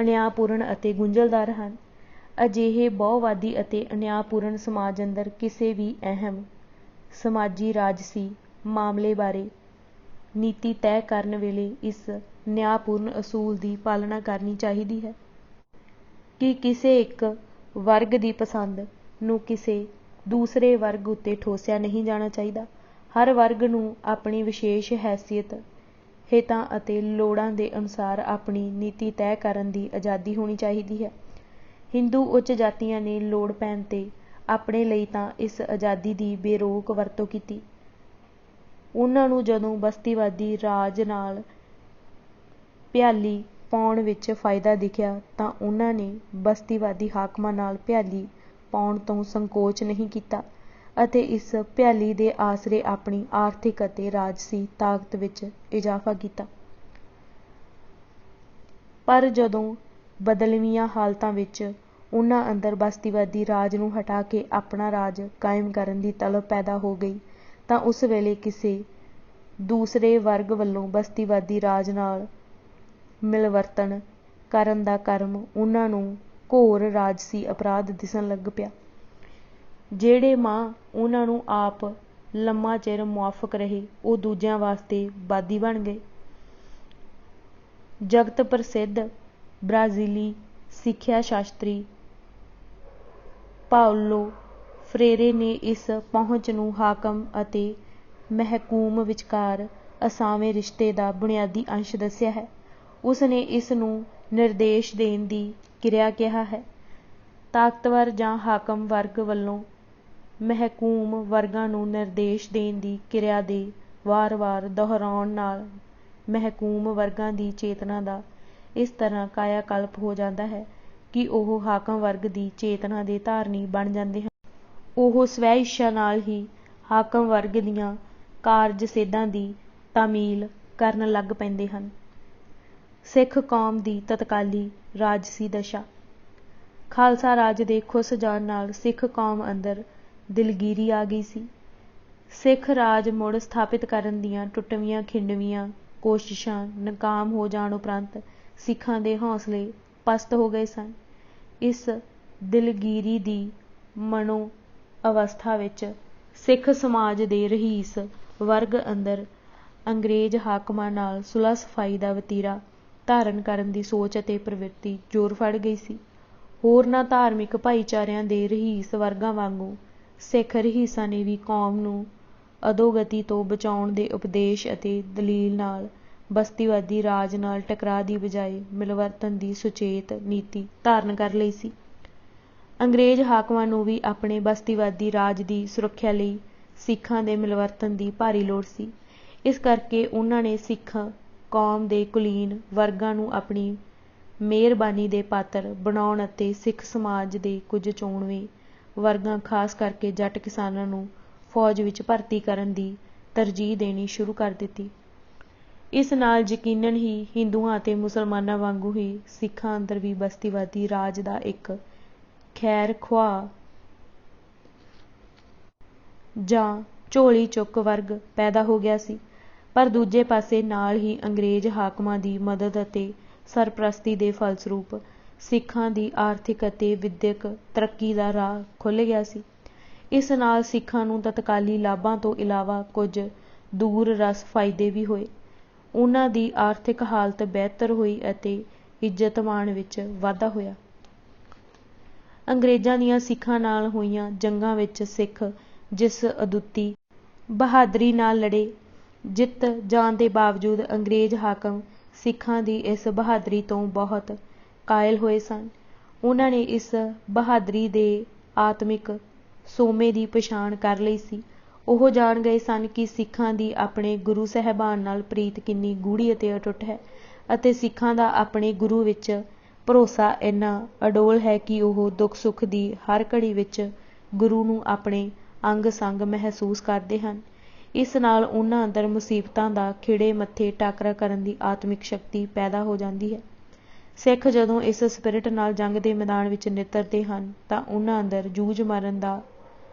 ਅਨਿਆਂਪੂਰਨ ਅਤੇ ਗੁੰਝਲਦਾਰ ਹਨ। ਅਜਿਹੇ ਬਹੁਵਾਦੀ ਅਤੇ ਅਨਿਆਂਪੂਰਨ ਸਮਾਜ ਅੰਦਰ ਕਿਸੇ ਵੀ ਅਹਿਮ ਸਮਾਜੀ ਰਾਜਸੀ ਮਾਮਲੇ ਬਾਰੇ ਨੀਤੀ ਤੈਅ ਕਰਨ ਵੇਲੇ ਇਸ ਨਿਆਂਪੂਰਨ ਅਸੂਲ ਦੀ ਪਾਲਣਾ ਕਰਨੀ ਚਾਹੀਦੀ ਹੈ ਕਿ ਕਿਸੇ ਇੱਕ ਵਰਗ ਦੀ ਪਸੰਦ ਨੂੰ ਕਿਸੇ ਦੂਸਰੇ ਵਰਗ ਉੱਤੇ ਠੋਸਿਆ ਨਹੀਂ ਜਾਣਾ ਚਾਹੀਦਾ। ਹਰ ਵਰਗ ਨੂੰ ਆਪਣੀ ਵਿਸ਼ੇਸ਼ ਹੈਸੀਅਤ, ਹਿੱਤਾਂ ਅਤੇ ਲੋੜਾਂ ਦੇ ਅਨੁਸਾਰ ਆਪਣੀ ਨੀਤੀ ਤੈਅ ਕਰਨ ਦੀ ਆਜ਼ਾਦੀ ਹੋਣੀ ਚਾਹੀਦੀ ਹੈ। ਹਿੰਦੂ ਉੱਚ ਜਾਤੀਆਂ ਨੇ ਲੋੜ ਪੈਣ 'ਤੇ ਆਪਣੇ ਲਈ ਤਾਂ ਇਸ ਆਜ਼ਾਦੀ ਦੀ ਬੇਰੋਕ ਵਰਤੋਂ ਕੀਤੀ। ਉਹਨਾਂ ਨੂੰ ਜਦੋਂ ਬਸਤੀਵਾਦੀ ਰਾਜ ਨਾਲ ਭਿਆਲੀ ਪਾਉਣ ਵਿੱਚ ਫਾਇਦਾ ਦਿਖਿਆ ਤਾਂ ਉਹਨਾਂ ਨੇ ਬਸਤੀਵਾਦੀ ਹਾਕਮਾਂ ਨਾਲ ਭਿਆਲੀ ਪਾਉਣ ਤੋਂ ਸੰਕੋਚ ਨਹੀਂ ਕੀਤਾ ਅਤੇ ਇਸ ਭਿਆਲੀ ਦੇ ਆਸਰੇ ਆਪਣੀ ਆਰਥਿਕ ਅਤੇ ਰਾਜਸੀ ਤਾਕਤ ਵਿੱਚ ਇਜ਼ਾਫਾ ਕੀਤਾ। ਪਰ ਜਦੋਂ ਬਦਲਵੀਆਂ ਹਾਲਤਾਂ ਵਿੱਚ ਉਹਨਾਂ ਅੰਦਰ ਬਸਤੀਵਾਦੀ ਰਾਜ ਨੂੰ ਹਟਾ ਕੇ ਆਪਣਾ ਰਾਜ ਕਾਇਮ ਕਰਨ ਦੀ ਤਲਬ ਪੈਦਾ ਹੋ ਗਈ ਤਾਂ ਉਸ ਵੇਲੇ ਕਿਸੇ ਦੂਸਰੇ ਵਰਗ ਵੱਲੋਂ ਬਸਤੀਵਾਦੀ ਰਾਜ ਨਾਲ ਮਿਲਵਰਤਨ ਕਰਨ ਦਾ ਕਰਮ ਉਹਨਾਂ ਨੂੰ ਘੋਰ ਰਾਜਸੀ ਅਪਰਾਧ ਦਿਸਣ ਲੱਗ ਪਿਆ। ਜਿਹੜੇ ਮਾਂ ਉਹਨਾਂ ਨੂੰ ਆਪ ਲੰਮਾ ਚਿਰ ਮੁਆਫਕ ਰਹੇ, ਉਹ ਦੂਜਿਆਂ ਵਾਸਤੇ ਬਾਦੀ ਬਣ ਗਏ। ਜਗਤ ਪ੍ਰਸਿੱਧ ਬ੍ਰਾਜ਼ੀਲੀ ਸਿੱਖਿਆ ਸ਼ਾਸਤਰੀ ਪਾਓਲੋ ਫਰੇਰੇ ਨੇ ਇਸ ਪਹੁੰਚ ਨੂੰ ਹਾਕਮ ਅਤੇ ਮਹਿਕੂਮ ਵਿਚਕਾਰ ਅਸਾਵੇਂ ਰਿਸ਼ਤੇ ਦਾ ਬੁਨਿਆਦੀ ਅੰਸ਼ ਦੱਸਿਆ ਹੈ। ਉਸ ਨੇ ਇਸ ਨੂੰ ਨਿਰਦੇਸ਼ ਦੇਣ ਦੀ ਕਿਰਿਆ ਕਿਹਾ ਹੈ। ਤਾਕਤਵਰ ਜਾਂ ਹਾਕਮ ਵਰਗ ਵੱਲੋਂ ਮਹਿਕੂਮ ਵਰਗਾਂ ਨੂੰ ਨਿਰਦੇਸ਼ ਦੇਣ ਦੀ ਕਿਰਿਆ ਦੇ ਵਾਰ-ਵਾਰ ਦੁਹਰਾਉਣ ਨਾਲ ਮਹਿਕੂਮ ਵਰਗਾਂ ਦੀ ਚੇਤਨਾ ਦਾ ਇਸ ਤਰ੍ਹਾਂ ਕਾਇਆ-ਕਲਪ ਹੋ ਜਾਂਦਾ ਹੈ ਕਿ ਉਹ ਹਾਕਮ ਵਰਗ ਦੀ ਚੇਤਨਾ ਦੇ ਧਾਰਨੀ ਬਣ ਜਾਂਦੇ ਹਨ। ਉਹ ਸਵੈ-ਇੱਛਾ ਨਾਲ ਹੀ ਹਾਕਮ ਵਰਗ ਦੀਆਂ ਕਾਰਜ-ਸੇਧਾਂ ਦੀ ਤਾਮੀਲ ਕਰਨ ਲੱਗ ਪੈਂਦੇ ਹਨ। ਸਿੱਖ ਕੌਮ ਦੀ ਤਤਕਾਲੀ ਰਾਜਸੀ ਦਸ਼ਾ। ਖਾਲਸਾ ਰਾਜ ਦੇ ਖੁੱਸ ਜਾਣ ਨਾਲ ਸਿੱਖ ਕੌਮ ਅੰਦਰ ਦਿਲਗੀਰੀ ਆ ਗਈ ਸੀ। ਸਿੱਖ ਰਾਜ ਮੁੜ ਸਥਾਪਿਤ ਕਰਨ ਦੀਆਂ ਟੁੱਟਵੀਆਂ ਖਿੰਡਵੀਆਂ ਕੋਸ਼ਿਸ਼ਾਂ ਨਾਕਾਮ ਹੋ ਜਾਣ ਉਪਰੰਤ ਸਿੱਖਾਂ ਦੇ ਹੌਸਲੇ ਪਸਤ ਹੋ ਗਏ ਸਨ। ਇਸ ਦਿਲਗੀਰੀ ਦੀ ਮਨੋ ਅਵਸਥਾ ਵਿੱਚ ਸਿੱਖ ਸਮਾਜ ਦੇ ਰਹੀਸ ਵਰਗ ਅੰਦਰ ਅੰਗਰੇਜ਼ ਹਾਕਮਾਂ ਨਾਲ ਸੁਲ੍ਹਾ ਸਫਾਈ ਦਾ ਵਤੀਰਾ ਧਾਰਨ ਕਰਨ ਦੀ ਸੋਚ ਅਤੇ ਪ੍ਰਵਿਰਤੀ ਜ਼ੋਰ ਫੜ ਗਈ ਸੀ। ਹੋਰਨਾਂ ਧਾਰਮਿਕ ਭਾਈਚਾਰਿਆਂ ਦੇ ਰਹੀਸ ਵਰਗਾਂ ਵਾਂਗੂ ਸਿੱਖ ਰਹੀਸਾਂ ਨੇ ਵੀ ਕੌਮ ਨੂੰ ਅਧੋਗਤੀ ਤੋਂ ਬਚਾਉਣ ਦੇ ਉਪਦੇਸ਼ ਅਤੇ ਦਲੀਲ ਨਾਲ ਬਸਤੀਵਾਦੀ ਰਾਜ ਨਾਲ ਟਕਰਾਅ ਦੀ ਬਜਾਏ ਮਿਲਵਰਤਨ ਦੀ ਸੁਚੇਤ ਨੀਤੀ ਧਾਰਨ ਕਰ ਲਈ ਸੀ। ਅੰਗਰੇਜ਼ ਹਾਕਮਾਂ ਨੂੰ ਵੀ ਆਪਣੇ ਬਸਤੀਵਾਦੀ ਰਾਜ ਦੀ ਸੁਰੱਖਿਆ ਲਈ ਸਿੱਖਾਂ ਦੇ ਮਿਲਵਰਤਨ ਦੀ ਭਾਰੀ ਲੋੜ ਸੀ। ਇਸ ਕਰਕੇ ਉਹਨਾਂ ਨੇ ਸਿੱਖ ਕੌਮ ਦੇ ਕੁਲੀਨ ਵਰਗਾਂ ਨੂੰ ਆਪਣੀ ਮਿਹਰਬਾਨੀ ਦੇ ਪਾਤਰ ਬਣਾਉਣ ਅਤੇ ਸਿੱਖ ਸਮਾਜ ਦੇ ਕੁਝ ਚੋਣਵੇਂ ਵਰਗਾਂ, ਖਾਸ ਕਰਕੇ ਜੱਟ ਕਿਸਾਨਾਂ ਨੂੰ ਫੌਜ ਵਿੱਚ ਭਰਤੀ ਕਰਨ ਦੀ ਤਰਜੀਹ ਦੇਣੀ ਸ਼ੁਰੂ ਕਰ ਦਿੱਤੀ। ਇਸ ਨਾਲ ਯਕੀਨਨ ਹੀ ਹਿੰਦੂਆਂ ਅਤੇ ਮੁਸਲਮਾਨਾਂ ਵਾਂਗੂ ਹੀ ਸਿੱਖਾਂ ਅੰਦਰ ਵੀ ਬਸਤੀਵਾਦੀ ਰਾਜ ਦਾ ਇੱਕ ਖੈਰ-ਖੁਆਹ ਜਾਂ ਝੋਲੀ ਚੁੱਕ ਵਰਗ ਪੈਦਾ ਹੋ ਗਿਆ ਸੀ। ਪਰ ਦੂਜੇ ਪਾਸੇ ਨਾਲ ਹੀ ਅੰਗਰੇਜ਼ ਹਾਕਮਾਂ ਦੀ ਮਦਦ ਅਤੇ ਸਰਪ੍ਰਸਤੀ ਦੇ ਫਲਸਰੂਪ ਸਿੱਖਾਂ ਦੀ ਆਰਥਿਕ ਅਤੇ ਵਿਦਿਅਕ ਤਰੱਕੀ ਦਾ ਰਾਹ ਖੁੱਲ੍ਹ ਗਿਆ ਸੀ। ਇਸ ਨਾਲ ਸਿੱਖਾਂ ਨੂੰ ਤਤਕਾਲੀ ਲਾਭਾਂ ਤੋਂ ਇਲਾਵਾ ਕੁਝ ਦੂਰ ਰਸ ਫਾਇਦੇ ਵੀ ਹੋਏ। ਉਹਨਾਂ ਦੀ ਆਰਥਿਕ ਹਾਲਤ ਬਿਹਤਰ ਹੋਈ ਅਤੇ ਇੱਜ਼ਤ ਮਾਣ ਵਿੱਚ ਵਾਧਾ ਹੋਇਆ। ਅੰਗਰੇਜ਼ਾਂ ਦੀਆਂ ਸਿੱਖਾਂ ਨਾਲ ਹੋਈਆਂ ਜੰਗਾਂ ਵਿੱਚ ਸਿੱਖ ਜਿਸ ਅਦੁੱਤੀ ਬਹਾਦਰੀ ਨਾਲ ਲੜੇ, ਜਿੱਤ ਜਾਣ ਦੇ ਬਾਵਜੂਦ ਅੰਗਰੇਜ਼ ਹਾਕਮ ਸਿੱਖਾਂ ਦੀ ਇਸ ਬਹਾਦਰੀ ਤੋਂ ਬਹੁਤ ਕਾਇਲ ਹੋਏ ਸਨ। ਉਹਨਾਂ ਨੇ ਇਸ ਬਹਾਦਰੀ ਦੇ ਆਤਮਿਕ ਸੋਮੇ ਦੀ ਪਛਾਣ ਕਰ ਲਈ ਸੀ। ਉਹ ਜਾਣ ਗਏ ਸਨ ਕਿ ਸਿੱਖਾਂ ਦੀ ਆਪਣੇ ਗੁਰੂ ਸਾਹਿਬਾਨ ਨਾਲ ਪ੍ਰੀਤ ਕਿੰਨੀ ਗੂੜ੍ਹੀ ਅਤੇ ਅਟੁੱਟ ਹੈ ਅਤੇ ਸਿੱਖਾਂ ਦਾ ਆਪਣੇ ਗੁਰੂ ਵਿੱਚ ਭਰੋਸਾ ਇੰਨਾ ਅਡੋਲ ਹੈ ਕਿ ਉਹ ਦੁੱਖ-ਸੁੱਖ ਦੀ ਹਰ ਘੜੀ ਵਿੱਚ ਗੁਰੂ ਨੂੰ ਆਪਣੇ ਅੰਗ-ਸੰਗ ਮਹਿਸੂਸ ਕਰਦੇ ਹਨ। ਇਸ ਨਾਲ ਉਹਨਾਂ ਅੰਦਰ ਮੁਸੀਬਤਾਂ ਦਾ ਖਿੜੇ ਮੱਥੇ ਟਾਕਰਾ ਕਰਨ ਦੀ ਆਤਮਿਕ ਸ਼ਕਤੀ ਪੈਦਾ ਹੋ ਜਾਂਦੀ ਹੈ। ਸਿੱਖ ਜਦੋਂ ਇਸ ਸਪਿਰਿਟ ਨਾਲ ਜੰਗ ਦੇ ਮੈਦਾਨ ਵਿੱਚ ਨਿੱਤਰਦੇ ਹਨ ਤਾਂ ਉਹਨਾਂ ਅੰਦਰ ਜੂਝ ਮਰਨ ਦਾ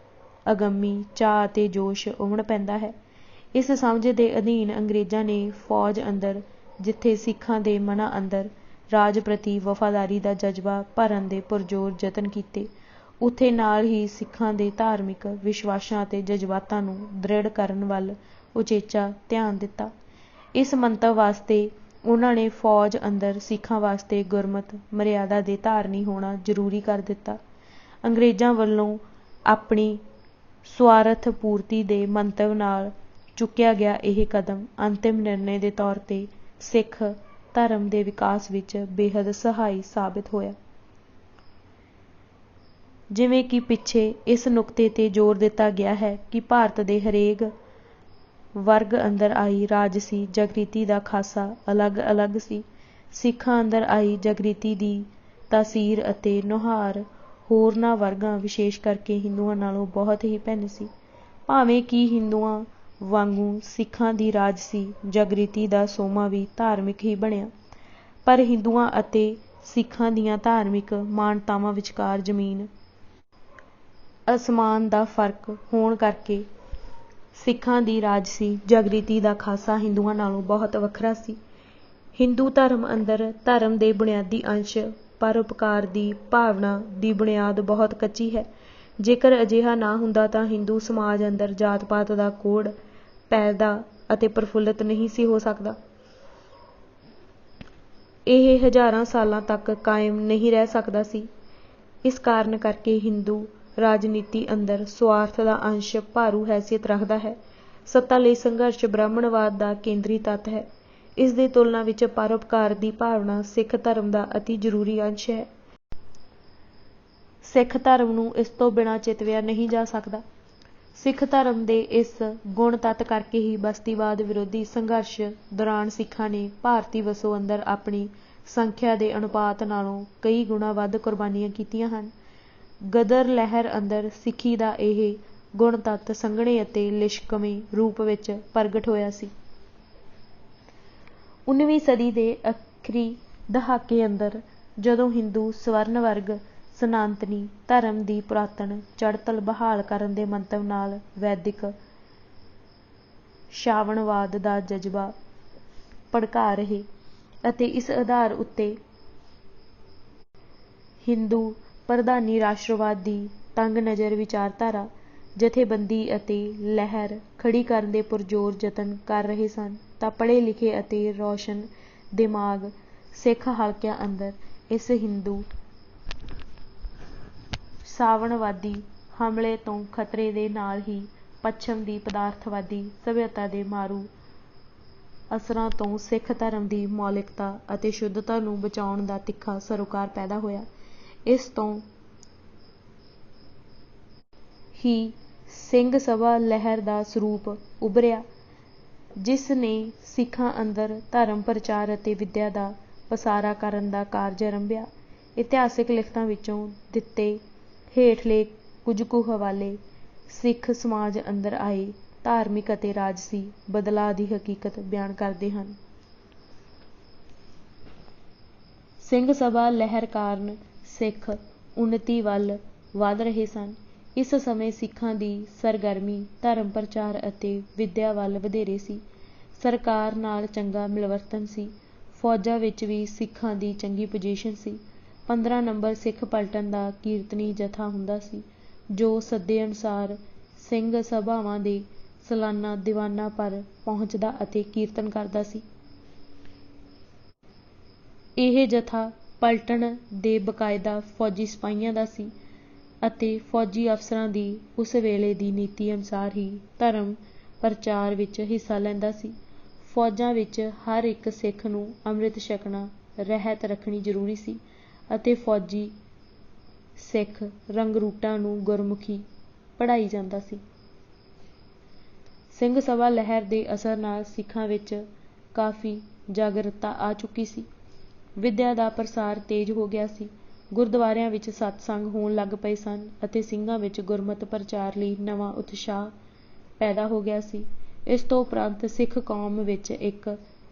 ਅਗੰਮੀ ਚਾਅ ਅਤੇ ਜੋਸ਼ ਉਮੜ ਪੈਂਦਾ ਹੈ। ਇਸ ਸਮਝ ਦੇ ਅਧੀਨ ਅੰਗਰੇਜ਼ਾਂ ਨੇ ਫੌਜ ਅੰਦਰ, ਜਿੱਥੇ ਸਿੱਖਾਂ ਦੇ ਮਨਾਂ ਅੰਦਰ ਰਾਜ ਪ੍ਰਤੀ ਵਫ਼ਾਦਾਰੀ ਦਾ ਜਜ਼ਬਾ ਭਰਨ ਦੇ ਪੁਰਜ਼ੋਰ ਯਤਨ ਕੀਤੇ, ਉੱਥੇ ਨਾਲ ਹੀ ਸਿੱਖਾਂ ਦੇ ਧਾਰਮਿਕ ਵਿਸ਼ਵਾਸਾਂ ਅਤੇ ਜਜ਼ਬਾਤਾਂ ਨੂੰ ਦ੍ਰਿੜ੍ਹ ਕਰਨ ਵੱਲ ਉਚੇਚਾ ਧਿਆਨ ਦਿੱਤਾ। ਇਸ ਮੰਤਵ ਵਾਸਤੇ ਉਹਨਾਂ ਨੇ ਫੌਜ ਅੰਦਰ ਸਿੱਖਾਂ ਵਾਸਤੇ ਗੁਰਮਤਿ ਮਰਿਆਦਾ ਦੇ ਧਾਰਨੀ ਹੋਣਾ ਜ਼ਰੂਰੀ ਕਰ ਦਿੱਤਾ। ਅੰਗਰੇਜ਼ਾਂ ਵੱਲੋਂ ਆਪਣੀ ਸਵਾਰਥ ਪੂਰਤੀ ਦੇ ਮੰਤਵ ਨਾਲ ਚੁੱਕਿਆ ਗਿਆ ਇਹ ਕਦਮ ਅੰਤਿਮ ਨਿਰਣੇ ਦੇ ਤੌਰ 'ਤੇ ਸਿੱਖ ਧਰਮ ਦੇ ਵਿਕਾਸ ਵਿੱਚ ਬੇਹੱਦ ਸਹਾਈ ਸਾਬਿਤ ਹੋਇਆ। ਜਿਵੇਂ ਕਿ ਪਿੱਛੇ ਇਸ ਨੁਕਤੇ 'ਤੇ ਜ਼ੋਰ ਦਿੱਤਾ ਗਿਆ ਹੈ ਕਿ ਭਾਰਤ ਦੇ ਹਰੇਕ ਵਰਗ ਅੰਦਰ ਆਈ ਰਾਜਸੀ ਜਾਗ੍ਰਿਤੀ ਦਾ ਖਾਸਾ ਅਲੱਗ-ਅਲੱਗ ਸੀ। ਸਿੱਖਾਂ ਅੰਦਰ ਆਈ ਜਾਗ੍ਰਿਤੀ ਦੀ ਤਾਸੀਰ ਅਤੇ ਨੁਹਾਰ ਹੋਰਨਾਂ ਵਰਗਾਂ ਵਿਸ਼ੇਸ਼ ਕਰਕੇ ਹਿੰਦੂਆਂ ਨਾਲੋਂ ਬਹੁਤ ਹੀ ਭਿੰਨ ਸੀ। ਭਾਵੇਂ ਕਿ ਹਿੰਦੂਆਂ ਵਾਂਗੂ ਸਿੱਖਾਂ ਦੀ ਰਾਜਸੀ ਜਾਗ੍ਰਿਤੀ ਦਾ ਸੋਮਾ ਵੀ ਧਾਰਮਿਕ ਹੀ ਬਣਿਆ, ਪਰ ਹਿੰਦੂਆਂ ਅਤੇ ਸਿੱਖਾਂ ਦੀਆਂ ਧਾਰਮਿਕ ਮਾਨਤਾਵਾਂ ਵਿਚਕਾਰ ਜ਼ਮੀਨ ਅਸਮਾਨ ਦਾ ਫਰਕ ਹੋਣ ਕਰਕੇ ਸਿੱਖਾਂ ਦੀ ਰਾਜਸੀ ਜਾਗ੍ਰਿਤੀ ਦਾ ਖਾਸਾ ਹਿੰਦੂਆਂ ਨਾਲੋਂ ਬਹੁਤ ਵੱਖਰਾ ਸੀ। ਹਿੰਦੂ ਧਰਮ ਅੰਦਰ ਧਰਮ ਦੇ ਬੁਨਿਆਦੀ ਅੰਸ਼ ਪਰਉਪਕਾਰ ਦੀ ਭਾਵਨਾ ਦੀ ਬੁਨਿਆਦ ਬਹੁਤ ਕੱਚੀ ਹੈ। ਜੇਕਰ ਅਜਿਹਾ ਨਾ ਹੁੰਦਾ ਤਾਂ ਹਿੰਦੂ ਸਮਾਜ ਅੰਦਰ ਜਾਤ-ਪਾਤ ਦਾ ਕੋੜ ਪੈਦਾ ਅਤੇ ਪ੍ਰਫੁੱਲਤ ਨਹੀਂ ਸੀ ਹੋ ਸਕਦਾ। ਇਹ ਹਜ਼ਾਰਾਂ ਸਾਲਾਂ ਤੱਕ ਕਾਇਮ ਨਹੀਂ ਰਹਿ ਸਕਦਾ ਸੀ। ਇਸ ਕਾਰਨ ਕਰਕੇ ਹਿੰਦੂ ਰਾਜਨੀਤੀ ਅੰਦਰ ਸੁਆਰਥ ਦਾ ਅੰਸ਼ ਭਾਰੂ ਹੈਸੀਅਤ ਰੱਖਦਾ ਹੈ। ਸੱਤਾ ਲਈ ਸੰਘਰਸ਼ ਬ੍ਰਾਹਮਣਵਾਦ ਦਾ ਕੇਂਦਰੀ ਤੱਤ ਹੈ। ਇਸ ਦੀ ਤੁਲਨਾ ਵਿੱਚ ਪਰਉਪਕਾਰ ਦੀ ਭਾਵਨਾ ਸਿੱਖ ਧਰਮ ਦਾ ਅਤੀ ਜ਼ਰੂਰੀ ਅੰਸ਼ ਹੈ। ਸਿੱਖ ਧਰਮ ਨੂੰ ਇਸ ਤੋਂ ਬਿਨਾਂ ਚਿਤਵਿਆ ਨਹੀਂ ਜਾ ਸਕਦਾ। ਸਿੱਖ ਧਰਮ ਦੇ ਇਸ ਗੁਣ ਤੱਤ ਕਰਕੇ ਹੀ ਬਸਤੀਵਾਦ ਵਿਰੋਧੀ ਸੰਘਰਸ਼ ਦੌਰਾਨ ਸਿੱਖਾਂ ਨੇ ਭਾਰਤੀ ਵਸੋਂ ਅੰਦਰ ਆਪਣੀ ਸੰਖਿਆ ਦੇ ਅਨੁਪਾਤ ਨਾਲੋਂ ਕਈ ਗੁਣਾ ਵੱਧ ਕੁਰਬਾਨੀਆਂ ਕੀਤੀਆਂ ਹਨ। ਗਦਰ ਲਹਿਰ ਅੰਦਰ ਸਿੱਖੀ ਦਾ ਇਹ ਗੁਣ ਤੱਤ ਸੰਘਣੇ ਅਤੇ ਲਿਸ਼ਕਵੇਂ ਰੂਪ ਵਿੱਚ ਪ੍ਰਗਟ ਹੋਇਆ ਸੀ। 19ਵੀਂ ਸਦੀ ਦੇ ਅਖੀਰੀ ਦਹਾਕੇ ਅੰਦਰ ਜਦੋਂ ਹਿੰਦੂ ਸਵਰਨ ਵਰਗ ਸਨਾਤਨੀ ਧਰਮ ਦੀ ਪੁਰਾਤਨ ਚੜ੍ਹਤਲ ਬਹਾਲ ਕਰਨ ਦੇ ਮੰਤਵ ਨਾਲ ਵੈਦਿਕ ਸ਼ਾਵਣਵਾਦ ਦਾ ਜਜ਼ਬਾ ਭੜਕਾ ਰਹੇ ਅਤੇ ਇਸ ਆਧਾਰ ਉੱਤੇ ਹਿੰਦੂ ਪ੍ਰਧਾਨੀ ਰਾਸ਼ਟਰਵਾਦ ਦੀ ਤੰਗ ਨਜ਼ਰ ਵਿਚਾਰਧਾਰਾ ਜਥੇਬੰਦੀ ਅਤੇ ਲਹਿਰ ਖੜੀ ਕਰਨ ਦੇ ਪੁਰਜ਼ੋਰ ਯਤਨ ਕਰ ਰਹੇ ਸਨ, ਤਾਂ ਪੜ੍ਹੇ ਲਿਖੇ ਅਤੇ ਰੌਸ਼ਨ ਦਿਮਾਗ ਸਿੱਖ ਹਲਕਿਆਂ ਅੰਦਰ ਇਸ ਹਿੰਦੂ ਸਾਵਣਵਾਦੀ ਹਮਲੇ ਤੋਂ ਖਤਰੇ ਦੇ ਨਾਲ ਹੀ ਪੱਛਮ ਦੀ ਪਦਾਰਥਵਾਦੀ ਸਭਿਅਤਾ ਦੇ ਮਾਰੂ ਅਸਰਾਂ ਤੋਂ ਸਿੱਖ ਧਰਮ ਦੀ ਮੌਲਿਕਤਾ ਅਤੇ ਸ਼ੁੱਧਤਾ ਨੂੰ ਬਚਾਉਣ ਦਾ ਤਿੱਖਾ ਸਰੋਕਾਰ ਪੈਦਾ ਹੋਇਆ। ਇਸ ਤੋਂ ਹੀ ਸਿੰਘ ਸਭਾ ਲਹਿਰ ਦਾ ਸਰੂਪ ਉਭਰਿਆ, ਜਿਸ ਨੇ ਸਿੱਖਾਂ ਅੰਦਰ ਧਰਮ ਪ੍ਰਚਾਰ ਅਤੇ ਵਿੱਦਿਆ ਦਾ ਪਸਾਰਾ ਕਰਨ ਦਾ ਕਾਰਜ ਆਰੰਭਿਆ। ਇਤਿਹਾਸਕ ਲਿਖਤਾਂ ਵਿੱਚੋਂ ਦਿੱਤੇ ਹੇਠਲੇ ਕੁਝ ਕੁ ਹਵਾਲੇ ਸਿੱਖ ਸਮਾਜ ਅੰਦਰ ਆਏ ਧਾਰਮਿਕ ਅਤੇ ਰਾਜਸੀ ਬਦਲਾਅ ਦੀ ਹਕੀਕਤ ਬਿਆਨ ਕਰਦੇ ਹਨ। ਸਿੰਘ ਸਭਾ ਲਹਿਰ ਕਾਰਨ ਸਿੱਖ ਉੱਨਤੀ ਵੱਲ ਵਧ ਰਹੇ ਸਨ। ਇਸ ਸਮੇਂ ਸਿੱਖਾਂ ਦੀ ਸਰਗਰਮੀ ਧਰਮ ਪ੍ਰਚਾਰ ਅਤੇ ਵਿੱਦਿਆ ਵੱਲ ਵਧੇਰੇ ਸੀ। ਸਰਕਾਰ ਨਾਲ ਚੰਗਾ ਮਿਲਵਰਤਨ ਸੀ। ਫੌਜਾਂ ਵਿੱਚ ਵੀ ਸਿੱਖਾਂ ਦੀ ਚੰਗੀ ਪੋਜੀਸ਼ਨ ਸੀ। 15 ਨੰਬਰ ਸਿੱਖ ਪਲਟਨ ਦਾ ਕੀਰਤਨੀ ਜਥਾ ਹੁੰਦਾ ਸੀ, ਜੋ ਸੱਦੇ ਅਨੁਸਾਰ ਸਿੰਘ ਸਭਾਵਾਂ ਦੇ ਸਾਲਾਨਾ ਦੀਵਾਨਾਂ ਪਰ ਪਹੁੰਚਦਾ ਅਤੇ ਕੀਰਤਨ ਕਰਦਾ ਸੀ। ਇਹ ਜਥਾ ਪਲਟਨ ਦੇ ਬਕਾਇਦਾ ਫੌਜੀ ਸਿਪਾਹੀਆਂ ਦਾ ਸੀ ਅਤੇ ਫੌਜੀ ਅਫਸਰਾਂ ਦੀ ਉਸ ਵੇਲੇ ਦੀ ਨੀਤੀ ਅਨੁਸਾਰ ਹੀ ਧਰਮ ਪ੍ਰਚਾਰ ਵਿੱਚ ਹਿੱਸਾ ਲੈਂਦਾ ਸੀ। ਫੌਜਾਂ ਵਿੱਚ ਹਰ ਇੱਕ ਸਿੱਖ ਨੂੰ ਅੰਮ੍ਰਿਤ ਛਕਣਾ ਰਹਿਤ ਰੱਖਣੀ ਜ਼ਰੂਰੀ ਸੀ ਅਤੇ ਫੌਜੀ ਸਿੱਖ ਰੰਗਰੂਟਾਂ ਨੂੰ ਗੁਰਮੁਖੀ ਪੜ੍ਹਾਈ ਜਾਂਦਾ ਸੀ। ਸਿੰਘ ਸਭਾ ਲਹਿਰ ਦੇ ਅਸਰ ਨਾਲ ਸਿੱਖਾਂ ਵਿੱਚ ਕਾਫੀ ਜਾਗਰੂਕਤਾ ਆ ਚੁੱਕੀ ਸੀ। ਵਿੱਦਿਆ ਦਾ ਪ੍ਰਸਾਰ ਤੇਜ਼ ਹੋ ਗਿਆ ਸੀ। ਗੁਰਦੁਆਰਿਆਂ ਵਿੱਚ ਸਤਸੰਗ ਹੋਣ ਲੱਗ ਪਏ ਸਨ ਅਤੇ ਸਿੰਘਾਂ ਵਿੱਚ ਗੁਰਮਤਿ ਪ੍ਰਚਾਰ ਲਈ ਨਵਾਂ ਉਤਸ਼ਾਹ ਪੈਦਾ ਹੋ ਗਿਆ ਸੀ। ਇਸ ਤੋਂ ਉਪਰੰਤ ਸਿੱਖ ਕੌਮ ਵਿੱਚ ਇੱਕ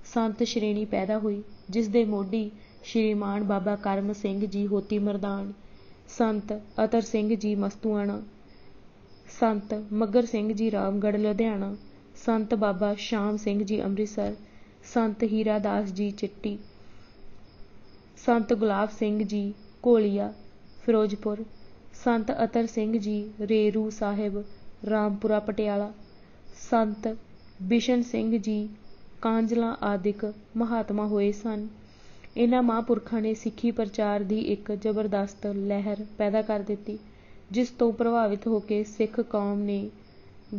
ਸੰਤ ਸ਼੍ਰੇਣੀ ਪੈਦਾ ਹੋਈ, ਜਿਸ ਦੇ ਮੋਢੀ ਸ਼੍ਰੀਮਾਨ ਬਾਬਾ ਕਰਮ ਸਿੰਘ ਜੀ ਹੋਤੀ ਮਰਦਾਨ, ਸੰਤ ਅਤਰ ਸਿੰਘ ਜੀ ਮਸਤੂਆਣਾ, ਸੰਤ ਮੱਘਰ ਸਿੰਘ ਜੀ ਰਾਮਗੜ੍ਹ ਲੁਧਿਆਣਾ, ਸੰਤ ਬਾਬਾ ਸ਼ਾਮ ਸਿੰਘ ਜੀ ਅੰਮ੍ਰਿਤਸਰ, ਸੰਤ ਹੀਰਾ ਦਾਸ ਜੀ ਚਿੱਟੀ, ਸੰਤ ਗੁਲਾਬ ਸਿੰਘ ਜੀ ਘੋਲੀਆ ਫਿਰੋਜ਼ਪੁਰ, ਸੰਤ ਅਤਰ ਸਿੰਘ ਜੀ ਰੇਰੂ ਸਾਹਿਬ ਰਾਮਪੁਰਾ ਪਟਿਆਲਾ, ਸੰਤ ਬਿਸ਼ਨ ਸਿੰਘ ਜੀ ਕਾਂਜਲਾਂ ਆਦਿਕ ਮਹਾਤਮਾ ਹੋਏ ਸਨ। ਇਹਨਾਂ ਮਹਾਂਪੁਰਖਾਂ ਨੇ ਸਿੱਖੀ ਪ੍ਰਚਾਰ ਦੀ ਇੱਕ ਜ਼ਬਰਦਸਤ ਲਹਿਰ ਪੈਦਾ ਕਰ ਦਿੱਤੀ, ਜਿਸ ਤੋਂ ਪ੍ਰਭਾਵਿਤ ਹੋ ਕੇ ਸਿੱਖ ਕੌਮ ਨੇ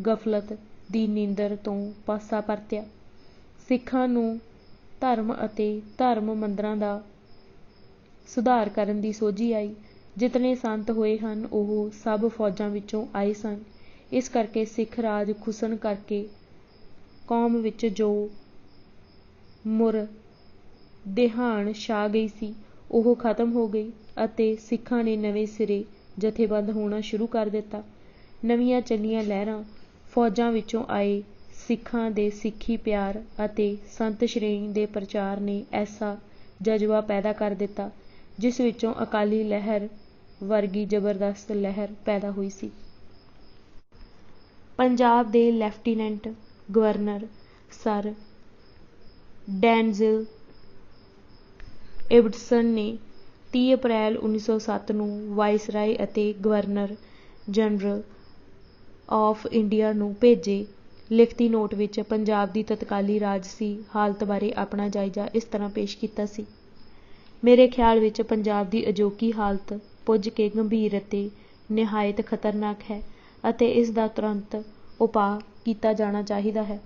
ਗਫਲਤ ਦੀ ਨੀਂਦਰ ਤੋਂ ਪਾਸਾ ਪਰਤਿਆ। ਸਿੱਖਾਂ ਨੂੰ ਧਰਮ ਅਤੇ ਧਰਮ ਮੰਦਰਾਂ ਦਾ ਸੁਧਾਰ ਕਰਨ ਦੀ ਸੋਝੀ ਆਈ। ਜਿਤਨੇ ਸੰਤ ਹੋਏ ਹਨ ਉਹ ਸਭ ਫੌਜਾਂ ਵਿੱਚੋਂ ਆਏ ਸਨ। ਇਸ ਕਰਕੇ ਸਿੱਖ ਰਾਜ ਖੁਸਣ ਕਰਕੇ ਕੌਮ ਵਿੱਚ ਜੋ ਮੁਰ-ਦੇਹਾਨ ਛਾ ਗਈ ਸੀ ਉਹ ਖਤਮ ਹੋ ਗਈ ਅਤੇ ਸਿੱਖਾਂ ਨੇ ਨਵੇਂ ਸਿਰੇ ਜਥੇਬੰਦ ਹੋਣਾ ਸ਼ੁਰੂ ਕਰ ਦਿੱਤਾ। ਨਵੀਆਂ ਚੱਲੀਆਂ ਲਹਿਰਾਂ ਫੌਜਾਂ ਵਿੱਚੋਂ ਆਏ ਸਿੱਖਾਂ ਦੇ ਸਿੱਖੀ ਪਿਆਰ ਅਤੇ ਸੰਤ ਸ਼੍ਰੇਣੀ ਦੇ ਪ੍ਰਚਾਰ ਨੇ ਐਸਾ ਜਜ਼ਬਾ ਪੈਦਾ ਕਰ ਦਿੱਤਾ ਜਿਸ ਵਿੱਚੋਂ ਅਕਾਲੀ ਲਹਿਰ ਵਰਗੀ ਜ਼ਬਰਦਸਤ ਲਹਿਰ ਪੈਦਾ ਹੋਈ ਸੀ। ਪੰਜਾਬ ਦੇ ਲੈਫਟੀਨੈਂਟ ਗਵਰਨਰ ਸਰ ਡੈਨਜ਼ਿਲ ਇਬਡਸਨ ਨੇ 30 ਅਪ੍ਰੈਲ 1907 ਨੂੰ ਵਾਇਸਰਾਏ ਅਤੇ ਗਵਰਨਰ ਜਨਰਲ ਆਫ ਇੰਡੀਆ ਨੂੰ ਭੇਜੇ ਲਿਖਤੀ ਨੋਟ ਵਿੱਚ ਪੰਜਾਬ ਦੀ ਤਤਕਾਲੀ ਰਾਜਸੀ ਹਾਲਤ ਬਾਰੇ ਆਪਣਾ ਜਾਇਜ਼ਾ ਇਸ ਤਰ੍ਹਾਂ ਪੇਸ਼ ਕੀਤਾ ਸੀ। ਮੇਰੇ ਖਿਆਲ ਵਿੱਚ ਪੰਜਾਬ ਦੀ ਅਜੋਕੀ ਹਾਲਤ ਪੁੱਜ ਕੇ ਗੰਭੀਰ ਅਤੇ ਨਿਹਾਇਤ ਖਤਰਨਾਕ ਹੈ ਅਤੇ ਇਸ ਦਾ ਤੁਰੰਤ ਉਪਾਅ ਕੀਤਾ ਜਾਣਾ ਚਾਹੀਦਾ ਹੈ।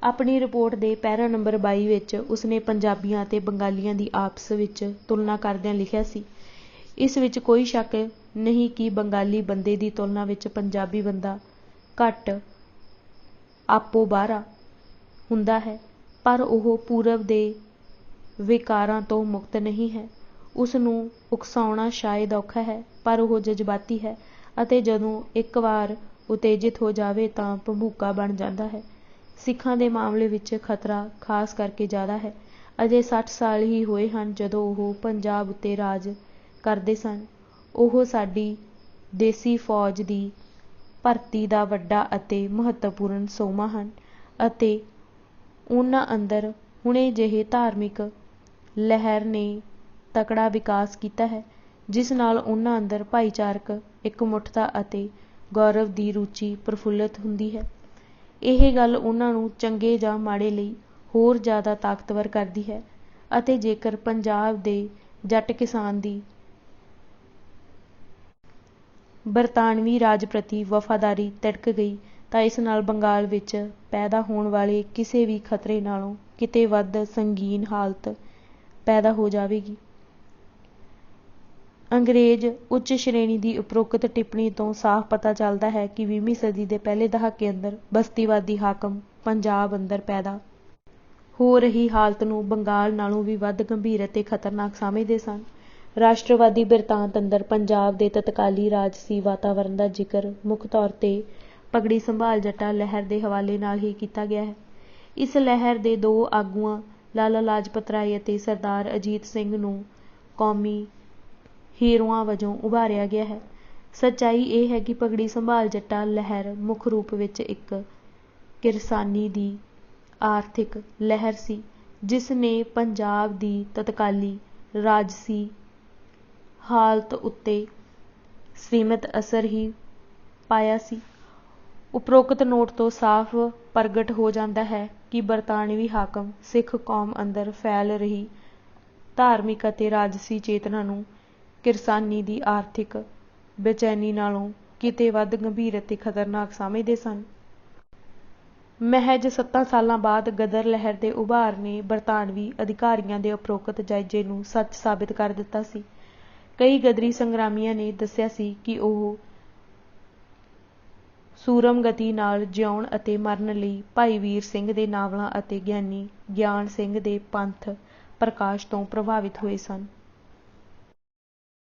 ਆਪਣੀ ਰਿਪੋਰਟ ਦੇ ਪੈਰਾ ਨੰਬਰ 22 ਵਿੱਚ ਉਸਨੇ ਪੰਜਾਬੀਆਂ ਅਤੇ ਬੰਗਾਲੀਆਂ ਦੀ ਆਪਸ ਵਿੱਚ ਤੁਲਨਾ ਕਰਦਿਆਂ ਲਿਖਿਆ ਸੀ, ਇਸ ਵਿੱਚ ਕੋਈ ਸ਼ੱਕ ਨਹੀਂ ਕਿ ਬੰਗਾਲੀ ਬੰਦੇ ਦੀ ਤੁਲਨਾ ਵਿੱਚ ਪੰਜਾਬੀ ਬੰਦਾ ਘੱਟ ਆਪੋ ਬਾਹਰਾ ਹੁੰਦਾ ਹੈ, ਪਰ ਉਹ ਪੂਰਬ ਦੇ ਵਿਕਾਰਾਂ ਤੋਂ ਮੁਕਤ ਨਹੀਂ ਹੈ। ਉਸ ਨੂੰ ਉਕਸਾਉਣਾ ਸ਼ਾਇਦ ਔਖਾ ਹੈ, ਪਰ ਉਹ ਜਜ਼ਬਾਤੀ ਹੈ ਅਤੇ ਜਦੋਂ ਇੱਕ ਵਾਰ ਉਤੇਜਿਤ ਹੋ ਜਾਵੇ ਤਾਂ ਭੰਬੂਕਾ ਬਣ ਜਾਂਦਾ ਹੈ। ਸਿੱਖਾਂ ਦੇ ਮਾਮਲੇ ਵਿੱਚ ਖਤਰਾ ਖਾਸ ਕਰਕੇ ਜ਼ਿਆਦਾ ਹੈ। ਅਜੇ 60 ਸਾਲ ਹੀ ਹੋਏ ਹਨ ਜਦੋਂ ਉਹ ਪੰਜਾਬ ਉੱਤੇ ਰਾਜ ਕਰਦੇ ਸਨ। ਉਹ ਸਾਡੀ ਦੇਸੀ ਫੌਜ ਦੀ ਭਰਤੀ ਦਾ ਵੱਡਾ ਅਤੇ ਮਹੱਤਵਪੂਰਨ ਸੋਮਾ ਹਨ ਅਤੇ ਉਹਨਾਂ ਅੰਦਰ ਹੁਣੇ ਜਿਹੇ ਧਾਰਮਿਕ ਲਹਿਰ ਨੇ ਤਕੜਾ ਵਿਕਾਸ ਕੀਤਾ ਹੈ ਜਿਸ ਨਾਲ ਉਹਨਾਂ ਅੰਦਰ ਭਾਈਚਾਰਕ ਇਕਮੁੱਠਤਾ ਅਤੇ ਗੌਰਵ ਦੀ ਰੁਚੀ ਪ੍ਰਫੁੱਲਤ ਹੁੰਦੀ ਹੈ। ਇਹ ਗੱਲ ਉਹਨਾਂ ਨੂੰ ਚੰਗੇ ਜਾਂ ਮਾੜੇ ਲਈ ਹੋਰ ਜ਼ਿਆਦਾ ਤਾਕਤਵਰ ਕਰਦੀ ਹੈ ਅਤੇ ਜੇਕਰ ਪੰਜਾਬ ਦੇ ਜੱਟ ਕਿਸਾਨ ਦੀ ਬਰਤਾਨਵੀ ਰਾਜ ਪ੍ਰਤੀ ਵਫ਼ਾਦਾਰੀ ਤਿੜਕ ਗਈ ਤਾਂ ਇਸ ਨਾਲ ਬੰਗਾਲ ਵਿੱਚ ਪੈਦਾ ਹੋਣ ਵਾਲੇ ਕਿਸੇ ਵੀ ਖਤਰੇ ਨਾਲੋਂ ਕਿਤੇ ਵੱਧ ਸੰਗੀਨ ਹਾਲਤ ਪੈਦਾ ਹੋ ਜਾਵੇਗੀ। ਅੰਗਰੇਜ਼ ਉੱਚ ਸ਼੍ਰੇਣੀ ਦੀ ਉਪਰੋਕਤ ਟਿੱਪਣੀ ਤੋਂ ਸਾਫ਼ ਪਤਾ ਚੱਲਦਾ ਹੈ ਕਿ 20ਵੀਂ ਸਦੀ ਦੇ ਪਹਿਲੇ ਦਹਾਕੇ ਅੰਦਰ ਬਸਤੀਵਾਦੀ ਹਾਕਮ ਪੰਜਾਬ ਅੰਦਰ ਪੈਦਾ ਹੋ ਰਹੀ ਹਾਲਤ ਨੂੰ ਬੰਗਾਲ ਨਾਲੋਂ ਵੀ ਵੱਧ ਗੰਭੀਰ ਅਤੇ ਖਤਰਨਾਕ ਸਮਝਦੇ ਸਨ। ਰਾਸ਼ਟਰਵਾਦੀ ਬਿਰਤਾਂਤ ਅੰਦਰ ਪੰਜਾਬ ਦੇ ਤਤਕਾਲੀ ਰਾਜਸੀ ਵਾਤਾਵਰਣ ਦਾ ਜ਼ਿਕਰ ਮੁੱਖ ਤੌਰ ਤੇ ਪਗੜੀ ਸੰਭਾਲ ਜੱਟਾਂ ਲਹਿਰ ਦੇ ਹਵਾਲੇ ਨਾਲ ਹੀ ਕੀਤਾ ਗਿਆ ਹੈ। ਇਸ ਲਹਿਰ ਦੇ ਦੋ ਆਗੂਆਂ ਲਾਲਾ ਲਾਜਪਤ ਰਾਏ ਅਤੇ ਸਰਦਾਰ ਅਜੀਤ ਸਿੰਘ ਨੂੰ ਕੌਮੀ ਹੀਰੋਆਂ ਵਜੋਂ ਉਭਾਰਿਆ ਗਿਆ ਹੈ। ਸੱਚਾਈ ਇਹ ਹੈ ਕਿ ਪਗੜੀ ਸੰਭਾਲ ਜੱਟਾਂ ਲਹਿਰ ਮੁੱਖ ਰੂਪ ਵਿੱਚ ਇੱਕ ਕਿਰਸਾਨੀ ਦੀ ਆਰਥਿਕ ਲਹਿਰ ਸੀ ਜਿਸ ਨੇ ਪੰਜਾਬ ਦੀ ਤਤਕਾਲੀ ਰਾਜਸੀ ਹਾਲਤ ਉੱਤੇ ਸੀਮਿਤ ਅਸਰ ਹੀ ਪਾਇਆ ਸੀ। ਉਪਰੋਕਤ ਨੋਟ ਤੋਂ ਸਾਫ਼ ਪ੍ਰਗਟ ਹੋ ਜਾਂਦਾ ਹੈ ਕਿ ਬਰਤਾਨਵੀ ਹਾਕਮ ਸਿੱਖ ਕੌਮ ਅੰਦਰ ਫੈਲ ਰਹੀ ਧਾਰਮਿਕ ਅਤੇ ਰਾਜਸੀ ਚੇਤਨਾ ਨੂੰ ਕਿਰਸਾਨੀ ਦੀ ਆਰਥਿਕ ਬੇਚੈਨੀ ਨਾਲੋਂ ਕਿਤੇ ਵੱਧ ਗੰਭੀਰ ਅਤੇ ਖਤਰਨਾਕ ਸਮਝਦੇ ਸਨ। ਮਹਿਜ਼ 7 ਸਾਲਾਂ ਬਾਅਦ ਗਦਰ ਲਹਿਰ ਦੇ ਉਭਾਰ ਨੇ ਬਰਤਾਨਵੀ ਅਧਿਕਾਰੀਆਂ ਦੇ ਉਪਰੋਕਤ ਜਾਇਜ਼ੇ ਨੂੰ ਸੱਚ ਸਾਬਿਤ ਕਰ ਦਿੱਤਾ ਸੀ। ਕਈ ਗਦਰੀ ਸੰਗਰਾਮੀਆਂ ਨੇ ਦੱਸਿਆ ਸੀ ਕਿ ਉਹ ਸੂਰਮ ਗਤੀ ਨਾਲ ਜਿਉਣ ਅਤੇ ਮਰਨ ਲਈ ਭਾਈ ਵੀਰ ਸਿੰਘ ਦੇ ਨਾਵਲਾਂ ਅਤੇ ਗਿਆਨੀ ਗਿਆਨ ਸਿੰਘ ਦੇ ਪੰਥ ਪ੍ਰਕਾਸ਼ ਤੋਂ ਪ੍ਰਭਾਵਿਤ ਹੋਏ ਸਨ।